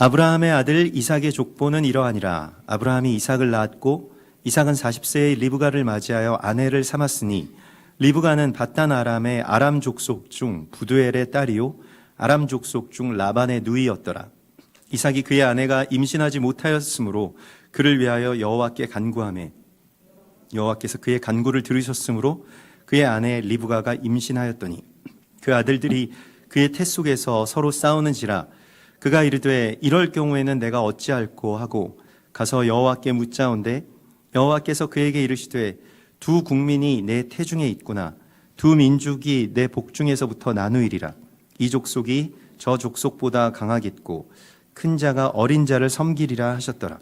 아브라함의 아들 이삭의 족보는 이러하니라. 아브라함이 이삭을 낳았고 이삭은 40세의 리브가를 맞이하여 아내를 삼았으니 리브가는 밧단 아람의 아람 족속 중 부두엘의 딸이요 아람 족속 중 라반의 누이였더라. 이삭이 그의 아내가 임신하지 못하였으므로 그를 위하여 여호와께 간구하매 여호와께서 그의 간구를 들으셨으므로 그의 아내 리브가가 임신하였더니 그 아들들이 그의 태 속에서 서로 싸우는지라. 그가 이르되 이럴 경우에는 내가 어찌할꼬 하고 가서 여호와께 묻자온데 여호와께서 그에게 이르시되 두 국민이 내 태중에 있구나. 두 민족이 내 복중에서부터 나누이리라. 이 족속이 저 족속보다 강하겠고 큰 자가 어린 자를 섬기리라 하셨더라.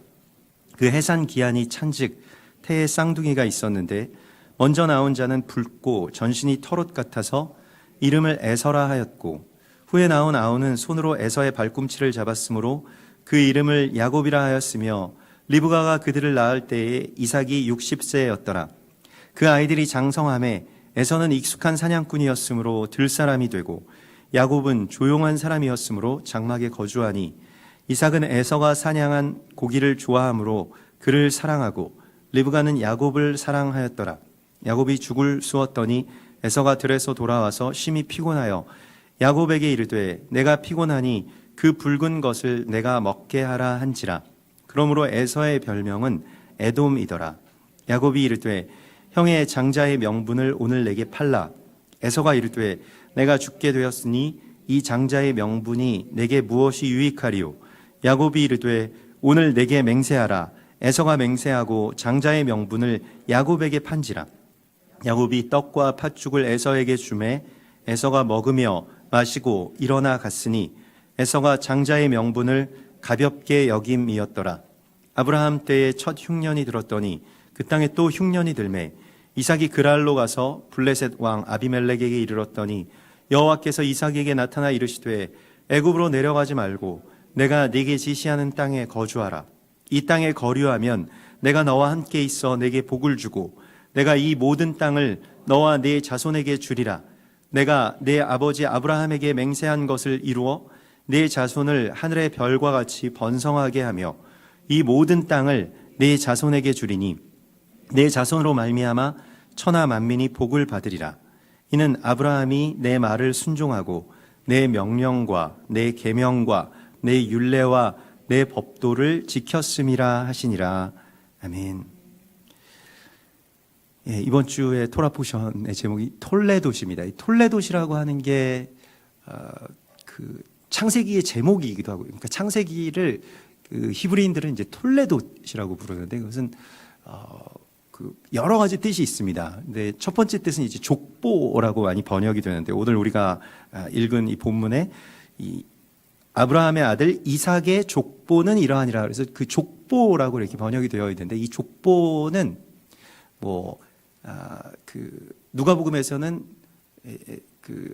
그 해산 기한이 찬즉 태에 쌍둥이가 있었는데 먼저 나온 자는 붉고 전신이 털옷 같아서 이름을 에서라 하였고 후에 나온 아우는 손으로 에서의 발꿈치를 잡았으므로 그 이름을 야곱이라 하였으며 리브가가 그들을 낳을 때에 이삭이 60세였더라. 그 아이들이 장성함에 에서는 익숙한 사냥꾼이었으므로 들사람이 되고 야곱은 조용한 사람이었으므로 장막에 거주하니 이삭은 에서가 사냥한 고기를 좋아하므로 그를 사랑하고 리브가는 야곱을 사랑하였더라. 야곱이 죽을 쑤었더니 에서가 들에서 돌아와서 심히 피곤하여 야곱에게 이르되 내가 피곤하니 그 붉은 것을 내가 먹게 하라 한지라. 그러므로 에서의 별명은 에돔이더라. 야곱이 이르되 형의 장자의 명분을 오늘 내게 팔라. 에서가 이르되 내가 죽게 되었으니 이 장자의 명분이 내게 무엇이 유익하리요. 야곱이 이르되 오늘 내게 맹세하라. 에서가 맹세하고 장자의 명분을 야곱에게 판지라. 야곱이 떡과 팥죽을 에서에게 주매 에서가 먹으며 마시고 일어나 갔으니 에서가 장자의 명분을 가볍게 여김이었더라. 아브라함 때에 첫 흉년이 들었더니 그 땅에 또 흉년이 들매 이삭이 그랄로 가서 블레셋 왕 아비멜렉에게 이르렀더니 여호와께서 이삭에게 나타나 이르시되 애굽으로 내려가지 말고 내가 네게 지시하는 땅에 거주하라. 이 땅에 거류하면 내가 너와 함께 있어 내게 복을 주고 내가 이 모든 땅을 너와 네 자손에게 주리라. 내가 내 아버지 아브라함에게 맹세한 것을 이루어 네 자손을 하늘의 별과 같이 번성하게 하며 이 모든 땅을 네 자손에게 주리니 내 자손으로 말미암아 천하 만민이 복을 받으리라. 이는 아브라함이 내 말을 순종하고 내 명령과 내 계명과 내 율례와 내 법도를 지켰음이라 하시니라. 아멘. 예, 이번 주에 토라 포션의 제목이 톨레도시입니다. 이 톨레도시라고 하는 게 그 창세기의 제목이기도 하고, 그러니까 창세기를 그 히브리인들은 이제 톨레도시라고 부르는데 그것은 그 여러 가지 뜻이 있습니다. 근데 첫 번째 뜻은 이제 족보라고 많이 번역이 되는데 오늘 우리가 읽은 이 본문에 이 아브라함의 아들 이삭의 족보는 이러하니라. 그래서 그 족보라고 이렇게 번역이 되어 있는데 이 족보는 그 누가복음에서는 그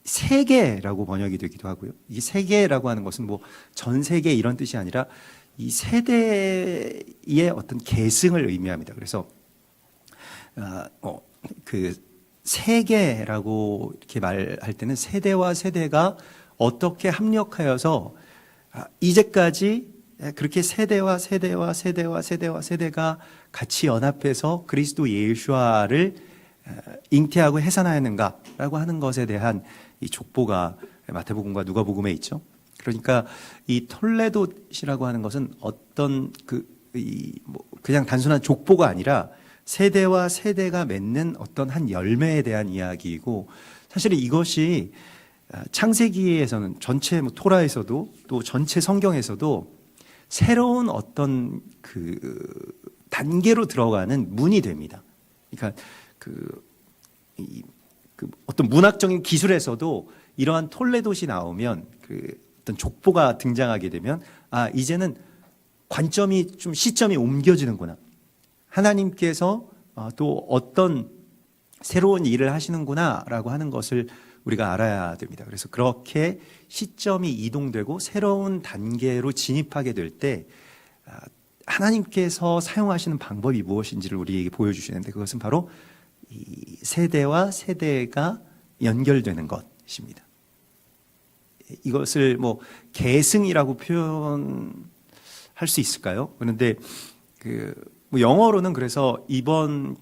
세계라고 번역이 되기도 하고요. 이 세계라고 하는 것은 뭐 전 세계 이런 뜻이 아니라 이 세대의 어떤 계승을 의미합니다. 그래서 그 세계라고 이렇게 말할 때는 세대와 세대가 어떻게 합력하여서 이제까지 그렇게 세대와 세대가 같이 연합해서 그리스도 예수와를 잉태하고 해산하였는가라고 하는 것에 대한 이 족보가 마태복음과 누가복음에 있죠. 그러니까 이 톨레도시라고 하는 것은 어떤 그냥 단순한 족보가 아니라 세대와 세대가 맺는 어떤 한 열매에 대한 이야기이고, 사실은 이것이 창세기에서는 전체 토라에서도 또 전체 성경에서도 새로운 어떤 그 단계로 들어가는 문이 됩니다. 그러니까 어떤 문학적인 기술에서도 이러한 톨레도시 나오면 어떤 족보가 등장하게 되면 이제는 관점이 좀 시점이 옮겨지는구나. 하나님께서 또 어떤 새로운 일을 하시는구나라고 하는 것을 우리가 알아야 됩니다. 그래서 그렇게 시점이 이동되고 새로운 단계로 진입하게 될 때 하나님께서 사용하시는 방법이 무엇인지를 우리에게 보여주시는데 그것은 바로 이 세대와 세대가 연결되는 것입니다. 이것을 뭐 계승이라고 표현할 수 있을까요? 그런데 뭐 영어로는 그래서 이번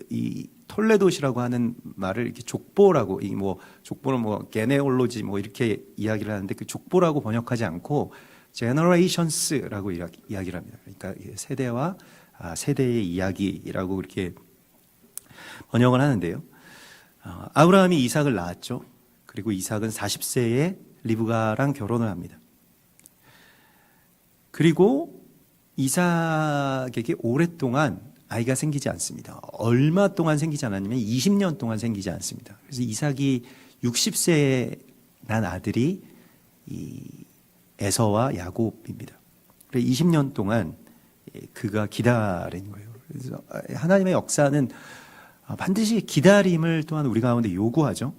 이 톨레도시라고 하는 말을 이렇게 족보라고, 이 뭐 족보는 뭐 게네올로지 뭐 이렇게 이야기를 하는데 그 족보라고 번역하지 않고 generations라고 이야기를 합니다. 그러니까 세대와 세대의 이야기라고 이렇게 번역을 하는데요. 아브라함이 이삭을 낳았죠. 그리고 이삭은 40세에 리브가랑 결혼을 합니다. 그리고 이삭에게 오랫동안 아이가 생기지 않습니다. 얼마 동안 생기지 않았냐면 20년 동안 생기지 않습니다. 그래서 이삭이 60세에 난 아들이 이 에서와 야곱입니다. 그래서 20년 동안 그가 기다린 거예요. 그래서 하나님의 역사는 반드시 기다림을 또한 우리 가운데 요구하죠.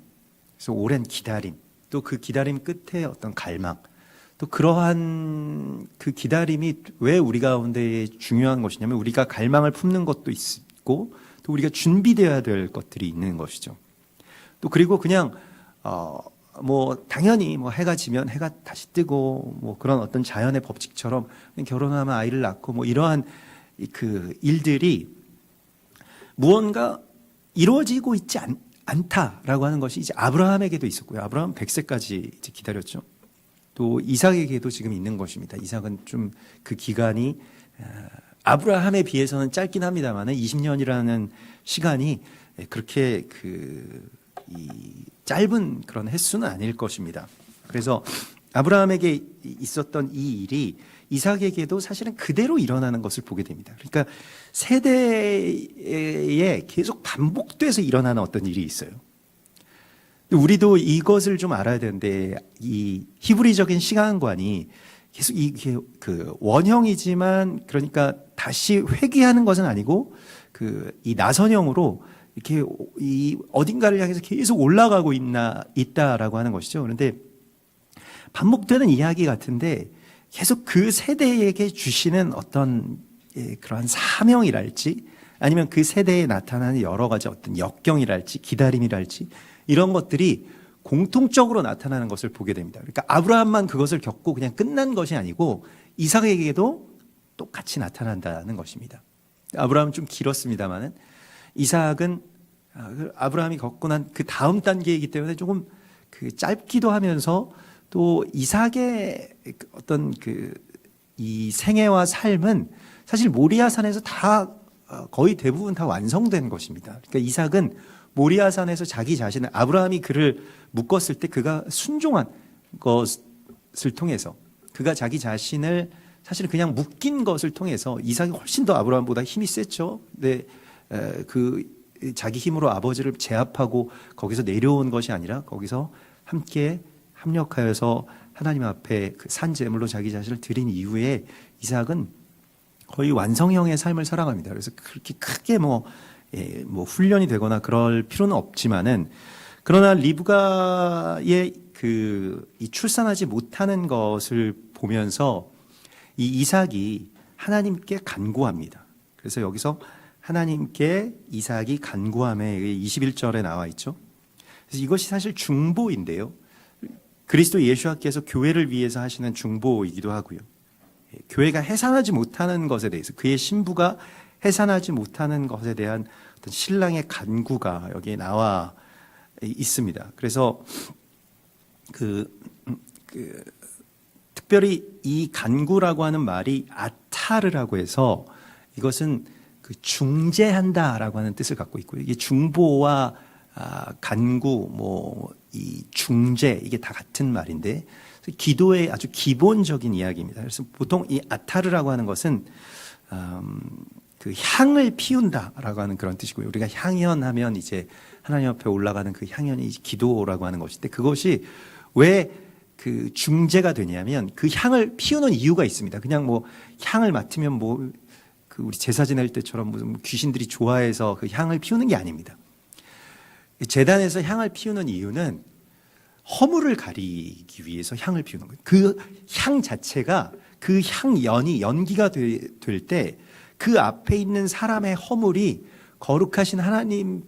그래서 오랜 기다림, 또 그 기다림 끝에 어떤 갈망, 또 그러한 그 기다림이 왜 우리 가운데 중요한 것이냐면 우리가 갈망을 품는 것도 있고 또 우리가 준비되어야 될 것들이 있는 것이죠. 또 그리고 그냥 뭐 당연히 뭐 해가 지면 해가 다시 뜨고 뭐 그런 어떤 자연의 법칙처럼 결혼하면 아이를 낳고 뭐 이러한 그 일들이 무언가 이루어지고 있지 않다라고 하는 것이 이제 아브라함에게도 있었고요. 아브라함 100세까지 이제 기다렸죠. 또 이삭에게도 지금 있는 것입니다. 이삭은 좀 그 기간이 아브라함에 비해서는 짧긴 합니다만 20년이라는 시간이 그렇게 이 짧은 그런 횟수는 아닐 것입니다. 그래서 아브라함에게 있었던 이 일이 이삭에게도 사실은 그대로 일어나는 것을 보게 됩니다. 그러니까 세대에 계속 반복돼서 일어나는 어떤 일이 있어요. 우리도 이것을 좀 알아야 되는데 이 히브리적인 시간관이 계속 이게 그 원형이지만 그러니까 다시 회귀하는 것은 아니고 이 나선형으로 이렇게 이 어딘가를 향해서 계속 올라가고 있다라고 하는 것이죠. 그런데 반복되는 이야기 같은데 계속 그 세대에게 주시는 어떤 그러한 사명이랄지 아니면 그 세대에 나타나는 여러 가지 어떤 역경이랄지 기다림이랄지 이런 것들이 공통적으로 나타나는 것을 보게 됩니다. 그러니까 아브라함만 그것을 겪고 그냥 끝난 것이 아니고 이삭에게도 똑같이 나타난다는 것입니다. 아브라함은 좀 길었습니다만은 이삭은 아브라함이 겪고 난 그 다음 단계이기 때문에 조금 짧기도 하면서 또 이삭의 어떤 이 생애와 삶은 사실 모리아산에서 다 거의 대부분 다 완성된 것입니다. 그러니까 이삭은 모리아산에서 자기 자신을 아브라함이 그를 묶었을 때 그가 순종한 것을 통해서 그가 자기 자신을 사실 그냥 묶인 것을 통해서 이삭이 훨씬 더 아브라함보다 힘이 셌죠. 근데 자기 힘으로 아버지를 제압하고 거기서 내려온 것이 아니라 거기서 함께 합력하여서 하나님 앞에 그 산 제물로 자기 자신을 드린 이후에 이삭은 거의 완성형의 삶을 살아갑니다. 그래서 그렇게 크게 뭐 훈련이 되거나 그럴 필요는 없지만은 그러나 리브가의 이 출산하지 못하는 것을 보면서 이 이삭이 하나님께 간구합니다. 그래서 여기서 하나님께 이삭이 간구함에 21절에 나와 있죠. 그래서 이것이 사실 중보인데요. 그리스도 예수께서 교회를 위해서 하시는 중보이기도 하고요. 교회가 해산하지 못하는 것에 대해서 그의 신부가 해산하지 못하는 것에 대한 어떤 신랑의 간구가 여기에 나와 있습니다. 그래서 특별히 이 간구라고 하는 말이 아타르라고 해서 이것은 중재한다라고 하는 뜻을 갖고 있고요. 이게 중보와 간구, 이 중재 이게 다 같은 말인데 기도의 아주 기본적인 이야기입니다. 그래서 보통 이 아타르라고 하는 것은 향을 피운다라고 하는 그런 뜻이고요. 우리가 향연하면 이제 하나님 앞에 올라가는 그 향연이 기도라고 하는 것인데 그것이 왜 중재가 되냐면 그 향을 피우는 이유가 있습니다. 그냥 향을 맡으면 우리 제사 지낼 때처럼 무슨 귀신들이 좋아해서 그 향을 피우는 게 아닙니다. 제단에서 향을 피우는 이유는 허물을 가리기 위해서 향을 피우는 거예요. 그 향 자체가 그 향연이 연기가 될 때 그 앞에 있는 사람의 허물이 거룩하신 하나님의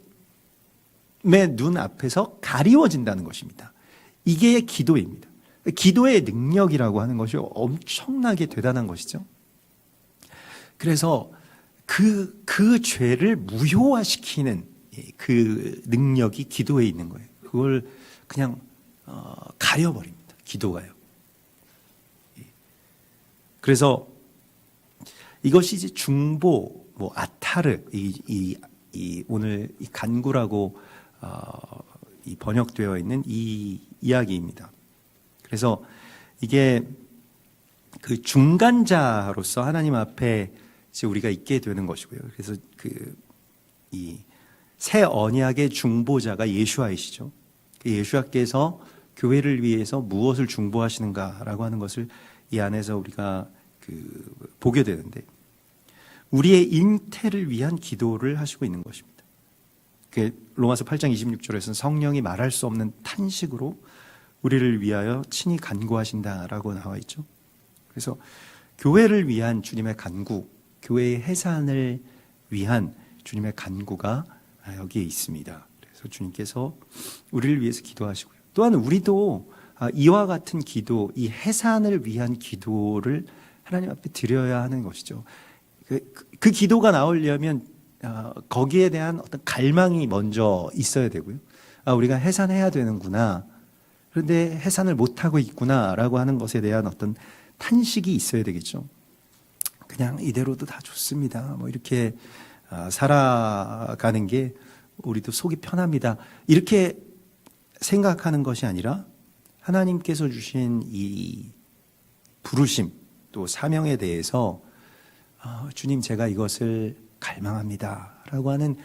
눈 앞에서 가리워진다는 것입니다. 이게 기도입니다. 기도의 능력이라고 하는 것이 엄청나게 대단한 것이죠. 그래서 그 죄를 무효화시키는 그 능력이 기도에 있는 거예요. 그걸 그냥 가려버립니다. 기도가요. 그래서 이것이 이제 중보, 아타르, 오늘 이 간구라고 이 번역되어 있는 이 이야기입니다. 그래서 이게 그 중간자로서 하나님 앞에 이제 우리가 있게 되는 것이고요. 그래서 이 새 언약의 중보자가 예수아이시죠. 예수아께서 교회를 위해서 무엇을 중보하시는가라고 하는 것을 이 안에서 우리가 보게 되는데, 우리의 잉태를 위한 기도를 하시고 있는 것입니다. 로마서 8장 26절에서는 성령이 말할 수 없는 탄식으로 우리를 위하여 친히 간구하신다라고 나와 있죠. 그래서 교회를 위한 주님의 간구, 교회의 해산을 위한 주님의 간구가 여기에 있습니다. 그래서 주님께서 우리를 위해서 기도하시고요. 또한 우리도 이와 같은 기도, 이 해산을 위한 기도를 하나님 앞에 드려야 하는 것이죠. 그 기도가 나오려면 거기에 대한 어떤 갈망이 먼저 있어야 되고요. 우리가 해산해야 되는구나. 그런데 해산을 못하고 있구나라고 하는 것에 대한 어떤 탄식이 있어야 되겠죠. 그냥 이대로도 다 좋습니다. 이렇게 살아가는 게 우리도 속이 편합니다. 이렇게 생각하는 것이 아니라 하나님께서 주신 이 부르심 또 사명에 대해서 주님, 제가 이것을 갈망합니다 라고 하는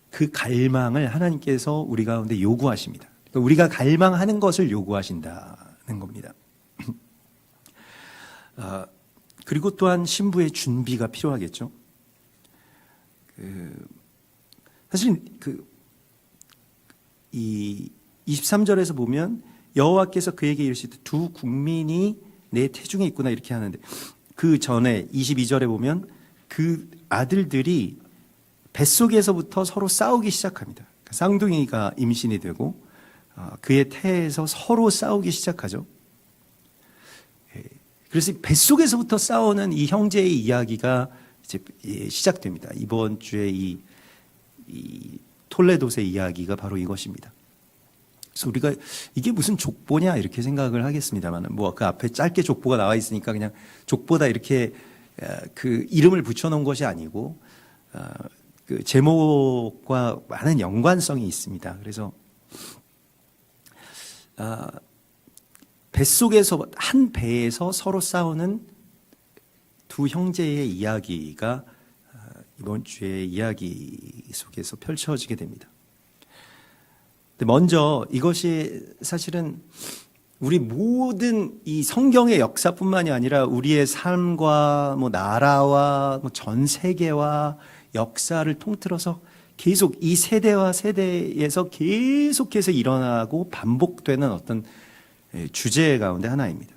그 갈망을 하나님께서 우리 가운데 요구하십니다. 그러니까 우리가 갈망하는 것을 요구하신다는 겁니다. 그리고 또한 신부의 준비가 필요하겠죠. 사실 이 23절에서 보면 여호와께서 그에게 이르시되 두 국민이 내 태중에 있구나 이렇게 하는데, 그 전에 22절에 보면 그 아들들이 뱃속에서부터 서로 싸우기 시작합니다. 쌍둥이가 임신이 되고 그의 태에서 서로 싸우기 시작하죠. 그래서 뱃속에서부터 싸우는 이 형제의 이야기가 이제 시작됩니다. 이번 주에 이 톨레도의 이야기가 바로 이것입니다. 그래서 우리가 이게 무슨 족보냐 이렇게 생각을 하겠습니다만, 그 앞에 짧게 족보가 나와 있으니까 그냥 족보다 이렇게 그 이름을 붙여놓은 것이 아니고 그 제목과 많은 연관성이 있습니다. 그래서 뱃속에서 한 배에서 서로 싸우는 두 형제의 이야기가 이번 주의 이야기 속에서 펼쳐지게 됩니다. 먼저 이것이 사실은 우리 모든 이 성경의 역사뿐만이 아니라 우리의 삶과 나라와 전 세계와 역사를 통틀어서 계속 이 세대와 세대에서 계속해서 일어나고 반복되는 어떤 주제 가운데 하나입니다.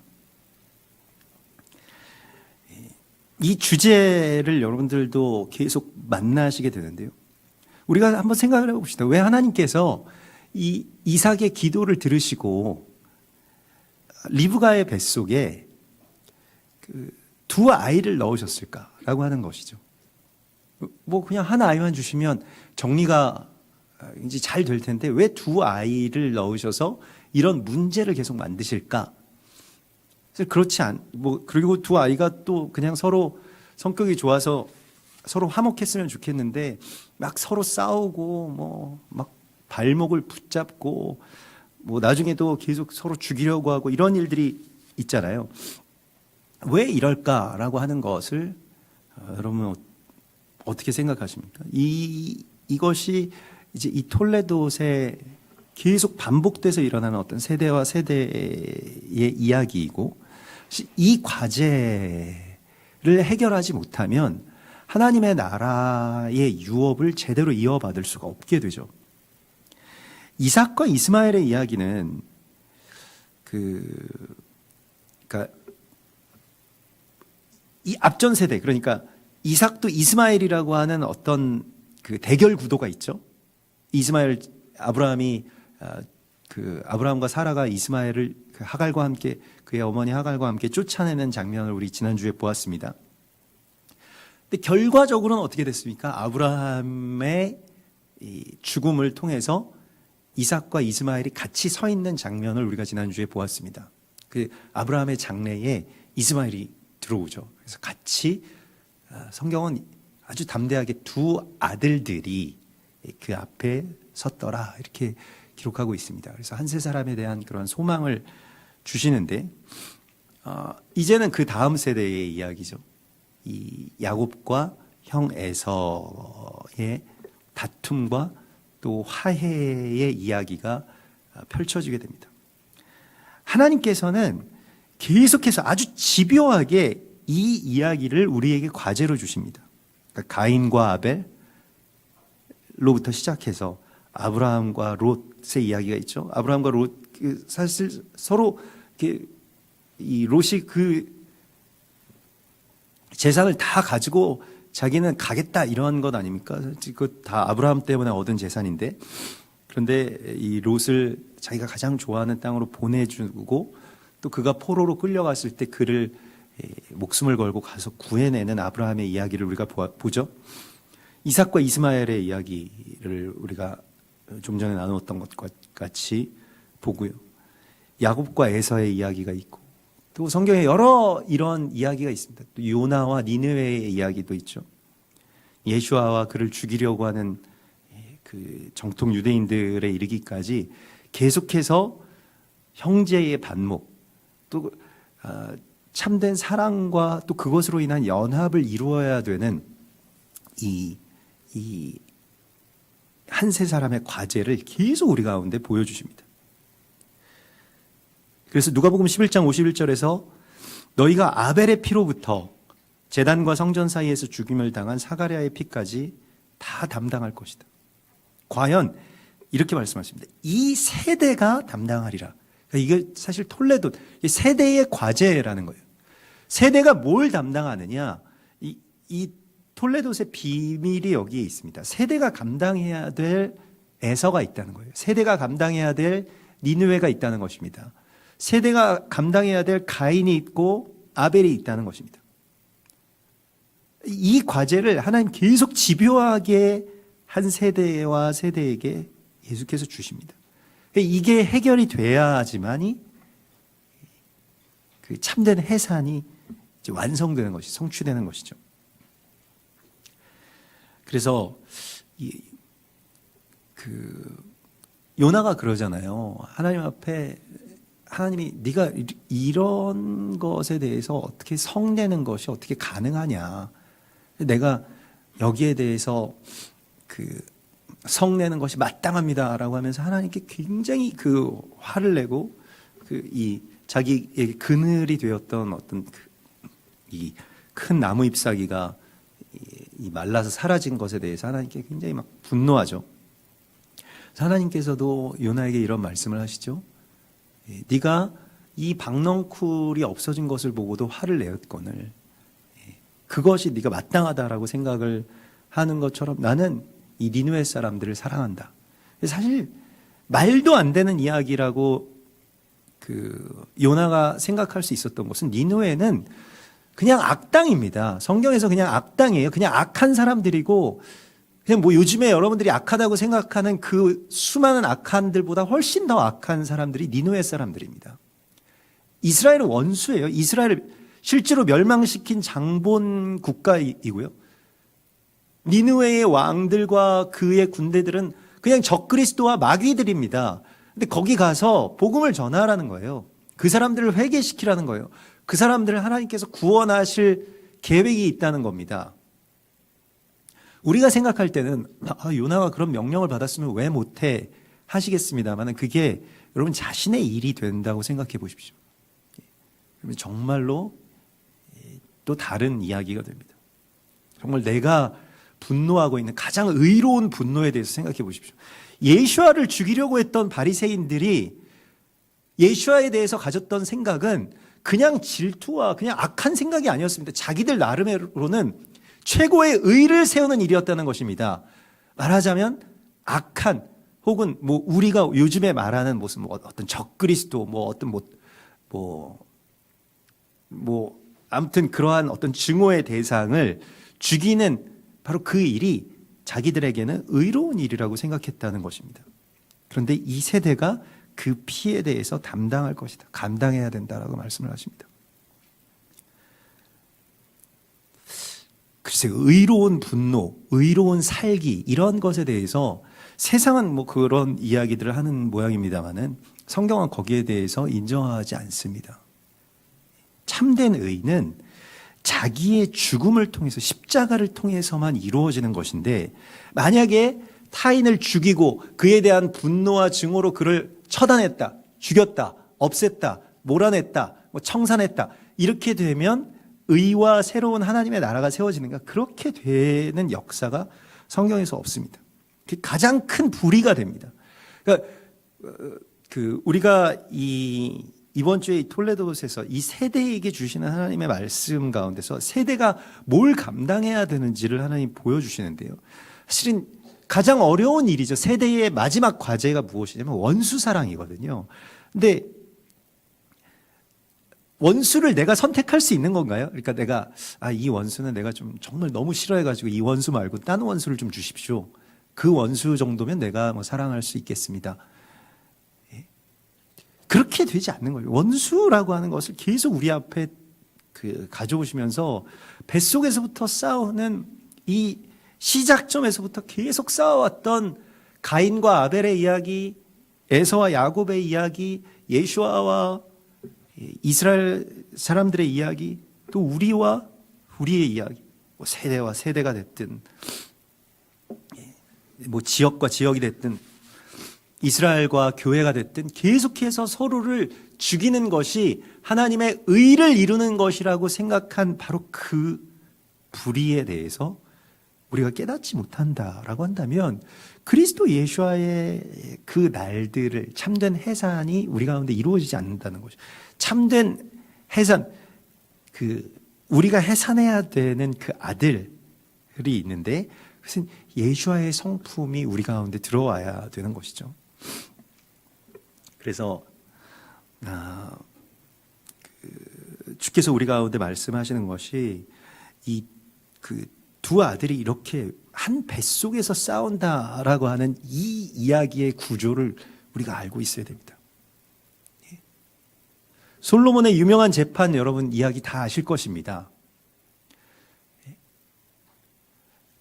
이 주제를 여러분들도 계속 만나시게 되는데요. 우리가 한번 생각을 해봅시다. 왜 하나님께서 이 이삭의 기도를 들으시고 리브가의 뱃속에 두 아이를 넣으셨을까라고 하는 것이죠. 그냥 한 아이만 주시면 정리가 이제 잘 될 텐데 왜 두 아이를 넣으셔서 이런 문제를 계속 만드실까? 그렇지 그리고 두 아이가 또 그냥 서로 성격이 좋아서 서로 화목했으면 좋겠는데 막 서로 싸우고 막 발목을 붙잡고 나중에도 계속 서로 죽이려고 하고 이런 일들이 있잖아요. 왜 이럴까라고 하는 것을 여러분 어떻게 생각하십니까? 이것이 이제 이 톨레도에 계속 반복돼서 일어나는 어떤 세대와 세대의 이야기이고, 이 과제를 해결하지 못하면 하나님의 나라의 유업을 제대로 이어받을 수가 없게 되죠. 이삭과 이스마엘의 이야기는 그러니까 이 앞전 세대, 그러니까 이삭도 이스마엘이라고 하는 어떤 그 대결 구도가 있죠. 아브라함과 사라가 이스마엘을 그 하갈과 함께 그의 어머니 하갈과 함께 쫓아내는 장면을 우리 지난주에 보았습니다. 근데 결과적으로는 어떻게 됐습니까? 아브라함의 이 죽음을 통해서 이삭과 이스마엘이 같이 서 있는 장면을 우리가 지난주에 보았습니다. 그 아브라함의 장래에 이스마엘이 들어오죠. 그래서 같이 성경은 아주 담대하게 두 아들들이 그 앞에 섰더라 이렇게 기록하고 있습니다. 그래서 한 세 사람에 대한 그런 소망을 주시는데 이제는 그 다음 세대의 이야기죠. 이 야곱과 형 에서의 다툼과 또 화해의 이야기가 펼쳐지게 됩니다. 하나님께서는 계속해서 아주 집요하게 이 이야기를 우리에게 과제로 주십니다. 그러니까 가인과 아벨로부터 시작해서 아브라함과 롯의 이야기가 있죠. 아브라함과 롯 사실 서로 이 롯이 그 재산을 다 가지고 자기는 가겠다 이런 것 아닙니까? 그 다 아브라함 때문에 얻은 재산인데, 그런데 이 롯을 자기가 가장 좋아하는 땅으로 보내주고 또 그가 포로로 끌려갔을 때 그를 목숨을 걸고 가서 구해내는 아브라함의 이야기를 우리가 보죠. 이삭과 이스마엘의 이야기를 우리가 좀 전에 나누었던 것과 같이 보고요. 야곱과 에서의 이야기가 있고 또 성경에 여러 이런 이야기가 있습니다. 또 요나와 니느웨의 이야기도 있죠. 예수아와 그를 죽이려고 하는 그 정통 유대인들에 이르기까지 계속해서 형제의 반목, 또 참된 사랑과 또 그것으로 인한 연합을 이루어야 되는 이 한 세 사람의 과제를 계속 우리 가운데 보여주십니다. 그래서 누가복음 11장 51절에서 너희가 아벨의 피로부터 제단과 성전 사이에서 죽임을 당한 사가랴의 피까지 다 담당할 것이다. 과연 이렇게 말씀하십니다. 이 세대가 담당하리라. 그러니까 이게 사실 톨레도 세대의 과제라는 거예요. 세대가 뭘 담당하느냐? 이 톨레도의 비밀이 여기에 있습니다. 세대가 감당해야 될 에서가 있다는 거예요. 세대가 감당해야 될 니느웨가 있다는 것입니다. 세대가 감당해야 될 가인이 있고 아벨이 있다는 것입니다. 이 과제를 하나님 계속 집요하게 한 세대와 세대에게 계속해서 주십니다. 이게 해결이 돼야지만이 그 참된 해산이 이제 완성되는 것이 성취되는 것이죠. 그래서 요나가 그러잖아요. 하나님 앞에 하나님이 네가 이런 것에 대해서 어떻게 성내는 것이 어떻게 가능하냐. 내가 여기에 대해서 그 성내는 것이 마땅합니다라고 하면서 하나님께 굉장히 그 화를 내고 이 자기에게 그늘이 되었던 어떤 이 큰 나무 잎사귀가 이 말라서 사라진 것에 대해서 하나님께 굉장히 막 분노하죠. 하나님께서도 요나에게 이런 말씀을 하시죠. 네가 이 박넝쿨이 없어진 것을 보고도 화를 내었거늘 그것이 네가 마땅하다라고 생각을 하는 것처럼 나는 이 니느웨 사람들을 사랑한다. 사실 말도 안 되는 이야기라고 그 요나가 생각할 수 있었던 것은 니느웨는 그냥 악당입니다. 성경에서 그냥 악당이에요. 그냥 악한 사람들이고 그냥 뭐 요즘에 여러분들이 악하다고 생각하는 그 수많은 악한들보다 훨씬 더 악한 사람들이 니느웨 사람들입니다. 이스라엘은 원수예요. 이스라엘을 실제로 멸망시킨 장본 국가이고요. 니느웨의 왕들과 그의 군대들은 그냥 적그리스도와 마귀들입니다. 근데 거기 가서 복음을 전하라는 거예요. 그 사람들을 회개시키라는 거예요. 그 사람들을 하나님께서 구원하실 계획이 있다는 겁니다. 우리가 생각할 때는 요나가 그런 명령을 받았으면 왜 못해 하시겠습니다만 그게 여러분 자신의 일이 된다고 생각해 보십시오. 그러면 정말로 또 다른 이야기가 됩니다. 정말 내가 분노하고 있는 가장 의로운 분노에 대해서 생각해 보십시오. 예수아를 죽이려고 했던 바리새인들이 예수아에 대해서 가졌던 생각은 그냥 질투와 그냥 악한 생각이 아니었습니다. 자기들 나름으로는 최고의 의를 세우는 일이었다는 것입니다. 말하자면 악한 혹은 뭐 우리가 요즘에 말하는 무슨 뭐 어떤 적그리스도 뭐 어떤 뭐 아무튼 그러한 어떤 증오의 대상을 죽이는 바로 그 일이 자기들에게는 의로운 일이라고 생각했다는 것입니다. 그런데 이 세대가 그 피에 대해서 담당할 것이다. 감당해야 된다라고 말씀을 하십니다. 글쎄, 의로운 분노, 의로운 살기 이런 것에 대해서 세상은 그런 이야기들을 하는 모양입니다만은 성경은 거기에 대해서 인정하지 않습니다. 참된 의는 자기의 죽음을 통해서 십자가를 통해서만 이루어지는 것인데 만약에 타인을 죽이고 그에 대한 분노와 증오로 그를 처단했다, 죽였다, 없앴다, 몰아냈다, 청산했다 이렇게 되면 의와 새로운 하나님의 나라가 세워지는가? 그렇게 되는 역사가 성경에서 없습니다. 가장 큰 불의가 됩니다. 그러니까 우리가 이번 주에 톨레도에서 이 세대에게 주시는 하나님의 말씀 가운데서 세대가 뭘 감당해야 되는지를 하나님 보여주시는데요. 사실은 가장 어려운 일이죠. 세대의 마지막 과제가 무엇이냐면 원수사랑이거든요. 근데 원수를 내가 선택할 수 있는 건가요? 그러니까 내가 이 원수는 내가 좀 정말 너무 싫어해가지고 이 원수 말고 다른 원수를 좀 주십시오. 그 원수 정도면 내가 사랑할 수 있겠습니다. 그렇게 되지 않는 거예요. 원수라고 하는 것을 계속 우리 앞에 가져오시면서 뱃속에서부터 싸우는 이 시작점에서부터 계속 싸워왔던 가인과 아벨의 이야기, 에서와 야곱의 이야기, 예수아와 이스라엘 사람들의 이야기, 또 우리와 우리의 이야기, 세대와 세대가 됐든 지역과 지역이 됐든 이스라엘과 교회가 됐든 계속해서 서로를 죽이는 것이 하나님의 의를 이루는 것이라고 생각한 바로 그 불의에 대해서 우리가 깨닫지 못한다라고 한다면 그리스도 예수와의 그 날들을 참된 해산이 우리 가운데 이루어지지 않는다는 것이죠. 참된 해산, 우리가 해산해야 되는 그 아들이 있는데 그것은 예수와의 성품이 우리 가운데 들어와야 되는 것이죠. 그래서 주께서 우리 가운데 말씀하시는 것이 두 아들이 이렇게 한 뱃속에서 싸운다라고 하는 이 이야기의 구조를 우리가 알고 있어야 됩니다. 솔로몬의 유명한 재판 여러분 이야기 다 아실 것입니다.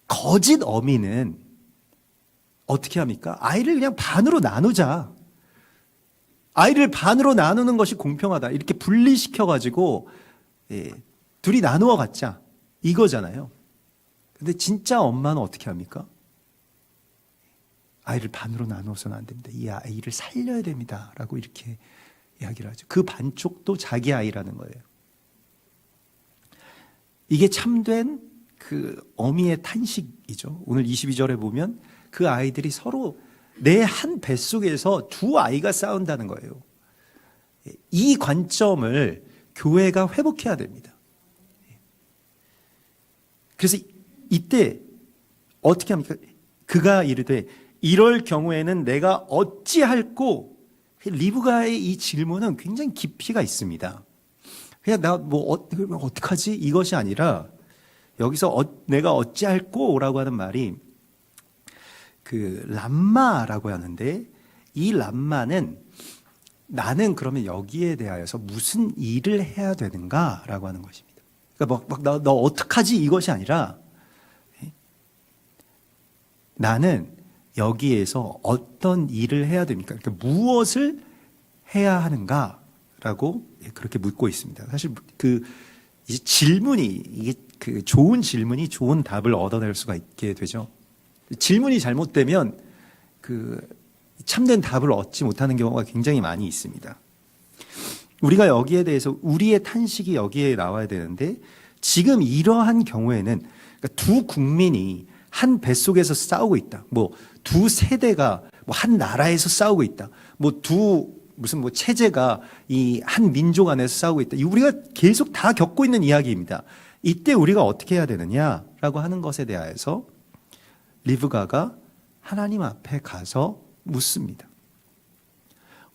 거짓 어미는 어떻게 합니까? 아이를 그냥 반으로 나누자. 아이를 반으로 나누는 것이 공평하다. 이렇게 분리시켜가지고 둘이 나누어 갖자. 이거잖아요. 근데 진짜 엄마는 어떻게 합니까? 아이를 반으로 나누어서는 안 됩니다. 이 아이를 살려야 됩니다. 라고 이렇게 이야기를 하죠. 그 반쪽도 자기 아이라는 거예요. 이게 참된 어미의 탄식이죠. 오늘 22절에 보면 그 아이들이 서로 내 한 뱃속에서 두 아이가 싸운다는 거예요. 이 관점을 교회가 회복해야 됩니다. 그래서 이때 어떻게 합니까? 그가 이르되 이럴 경우에는 내가 어찌할꼬? 리브가의 이 질문은 굉장히 깊이가 있습니다. 그냥 어떡하지? 이것이 아니라 여기서 내가 어찌할꼬라고 하는 말이 람마라고 하는데 이 람마는 나는 그러면 여기에 대하여서 무슨 일을 해야 되는가라고 하는 것입니다. 그러니까 너 어떡하지? 이것이 아니라 나는 여기에서 어떤 일을 해야 됩니까? 그러니까 무엇을 해야 하는가라고 그렇게 묻고 있습니다. 사실 이제 질문이 이게 좋은 질문이 좋은 답을 얻어낼 수가 있게 되죠. 질문이 잘못되면 참된 답을 얻지 못하는 경우가 굉장히 많이 있습니다. 우리가 여기에 대해서 우리의 탄식이 여기에 나와야 되는데 지금 이러한 경우에는 그러니까 두 국민이 한 뱃속에서 싸우고 있다. 두 세대가 한 나라에서 싸우고 있다. 무슨 체제가 이 한 민족 안에서 싸우고 있다. 우리가 계속 다 겪고 있는 이야기입니다. 이때 우리가 어떻게 해야 되느냐라고 하는 것에 대해서 리브가가 하나님 앞에 가서 묻습니다.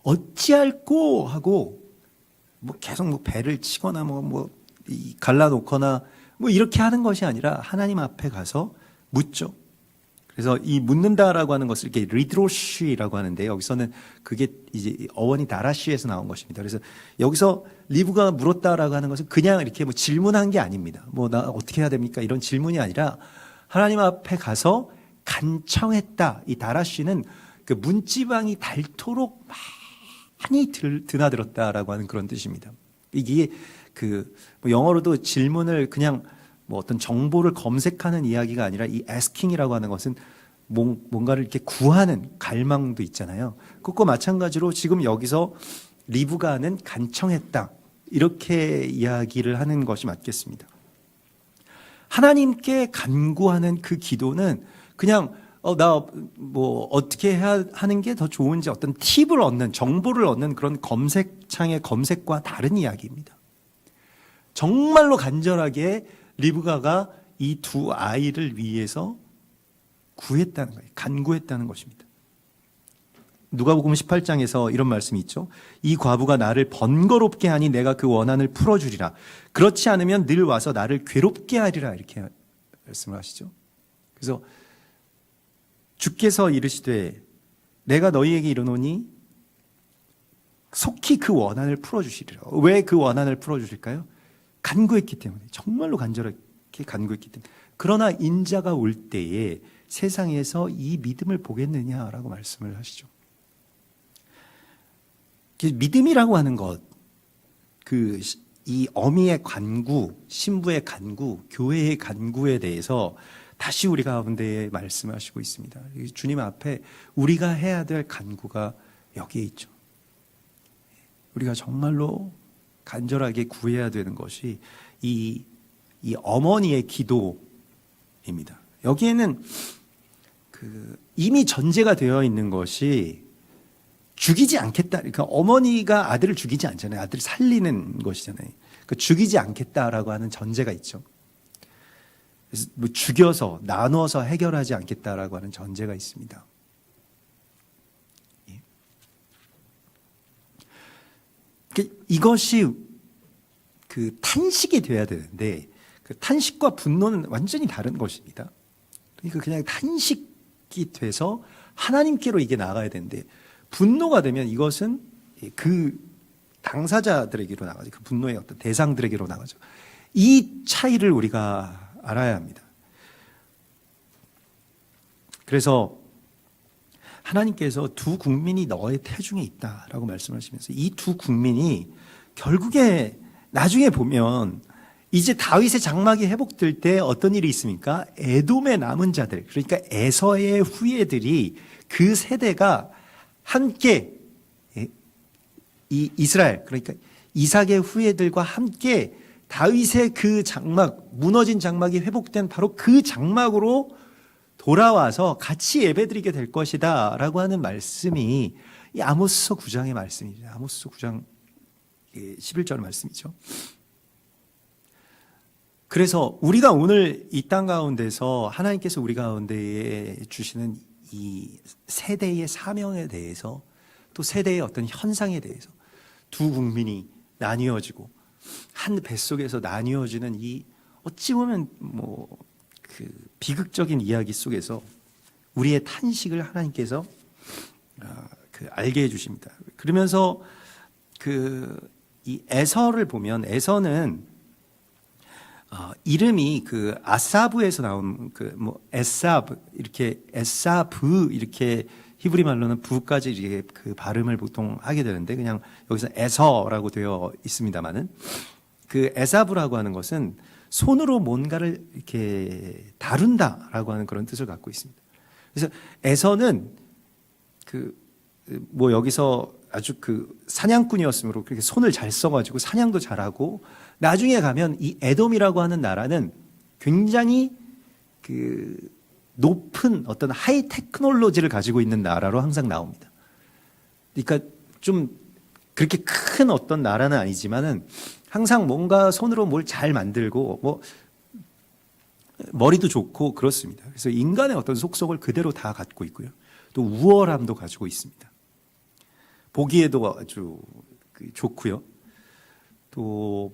어찌할꼬 하고 뭐 계속 뭐 배를 치거나 갈라놓거나 뭐 이렇게 하는 것이 아니라 하나님 앞에 가서 묻죠. 그래서 이 묻는다라고 하는 것을 이렇게 리드로시라고 하는데, 여기서는 그게 이제 어원이 다라시에서 나온 것입니다. 그래서 여기서 리브가 물었다라고 하는 것은 그냥 이렇게 뭐 질문한 게 아닙니다. 뭐 나 어떻게 해야 됩니까? 이런 질문이 아니라 하나님 앞에 가서 간청했다. 이 다라시는 그 문지방이 닳도록 많이 드나들었다라고 하는 그런 뜻입니다. 이게 뭐 영어로도 질문을 그냥 뭐 어떤 정보를 검색하는 이야기가 아니라, 이 asking이라고 하는 것은 뭔가를 이렇게 구하는 갈망도 있잖아요. 그것과 마찬가지로 지금 여기서 리브가는 간청했다, 이렇게 이야기를 하는 것이 맞겠습니다. 하나님께 간구하는 그 기도는 그냥 나 뭐 어떻게 해야 하는 게 더 좋은지 어떤 팁을 얻는, 정보를 얻는 그런 검색창의 검색과 다른 이야기입니다. 정말로 간절하게 리브가가 이 두 아이를 위해서 구했다는 거예요. 간구했다는 것입니다. 누가복음 18장에서 이런 말씀이 있죠. 이 과부가 나를 번거롭게 하니 내가 그 원한을 풀어주리라. 그렇지 않으면 늘 와서 나를 괴롭게 하리라. 이렇게 말씀을 하시죠. 그래서 주께서 이르시되 내가 너희에게 이르노니 속히 그 원한을 풀어주시리라. 왜 그 원한을 풀어주실까요? 간구했기 때문에, 정말로 간절하게 간구했기 때문에. 그러나 인자가 올 때에 세상에서 이 믿음을 보겠느냐라고 말씀을 하시죠. 믿음이라고 하는 것, 이 어미의 간구, 신부의 간구, 교회의 간구에 대해서 다시 우리 가운데 말씀하시고 있습니다. 주님 앞에 우리가 해야 될 간구가 여기에 있죠. 우리가 정말로 간절하게 구해야 되는 것이 이 어머니의 기도입니다. 여기에는 이미 전제가 되어 있는 것이 죽이지 않겠다. 그러니까 어머니가 아들을 죽이지 않잖아요. 아들을 살리는 것이잖아요. 그러니까 죽이지 않겠다라고 하는 전제가 있죠. 그래서 뭐 죽여서 나눠서 해결하지 않겠다라고 하는 전제가 있습니다. 이것이 탄식이 돼야 되는데, 그 탄식과 분노는 완전히 다른 것입니다. 그러니까 그냥 탄식이 돼서 하나님께로 이게 나가야 되는데, 분노가 되면 이것은 그 당사자들에게로 나가죠. 그 분노의 어떤 대상들에게로 나가죠. 이 차이를 우리가 알아야 합니다. 그래서 하나님께서 두 국민이 너의 태중에 있다라고 말씀하시면서, 이 두 국민이 결국에 나중에 보면 이제 다윗의 장막이 회복될 때 어떤 일이 있습니까? 에돔의 남은 자들, 그러니까 에서의 후예들이, 그 세대가 함께 이 이스라엘, 그러니까 이삭의 후예들과 함께 다윗의 그 장막, 무너진 장막이 회복된 바로 그 장막으로 돌아와서 같이 예배드리게 될 것이다 라고 하는 말씀이 이 아모스서 9장의 말씀이죠. 아모스서 9장 11절 말씀이죠. 그래서 우리가 오늘 이 땅 가운데서 하나님께서 우리 가운데에 주시는 이 세대의 사명에 대해서, 또 세대의 어떤 현상에 대해서, 두 국민이 나뉘어지고 한 뱃속에서 나뉘어지는 이 어찌 보면 비극적인 이야기 속에서 우리의 탄식을 하나님께서 알게 해주십니다. 그러면서 이 에서를 보면, 에서는 이름이 아사브에서 나온 에사브, 이렇게 에사브, 이렇게 히브리 말로는 부까지 이렇게 그 발음을 보통 하게 되는데, 그냥 여기서 에서라고 되어 있습니다만은, 그 에사브라고 하는 것은 손으로 뭔가를 이렇게 다룬다라고 하는 그런 뜻을 갖고 있습니다. 그래서 에서는 여기서 아주 사냥꾼이었으므로 그렇게 손을 잘 써가지고 사냥도 잘하고, 나중에 가면 이 에돔이라고 하는 나라는 굉장히 높은 어떤 하이 테크놀로지를 가지고 있는 나라로 항상 나옵니다. 그러니까 좀 그렇게 큰 어떤 나라는 아니지만은 항상 뭔가 손으로 뭘 잘 만들고 머리도 좋고 그렇습니다. 그래서 인간의 어떤 속성을 그대로 다 갖고 있고요. 또 우월함도 가지고 있습니다. 보기에도 아주 좋고요. 또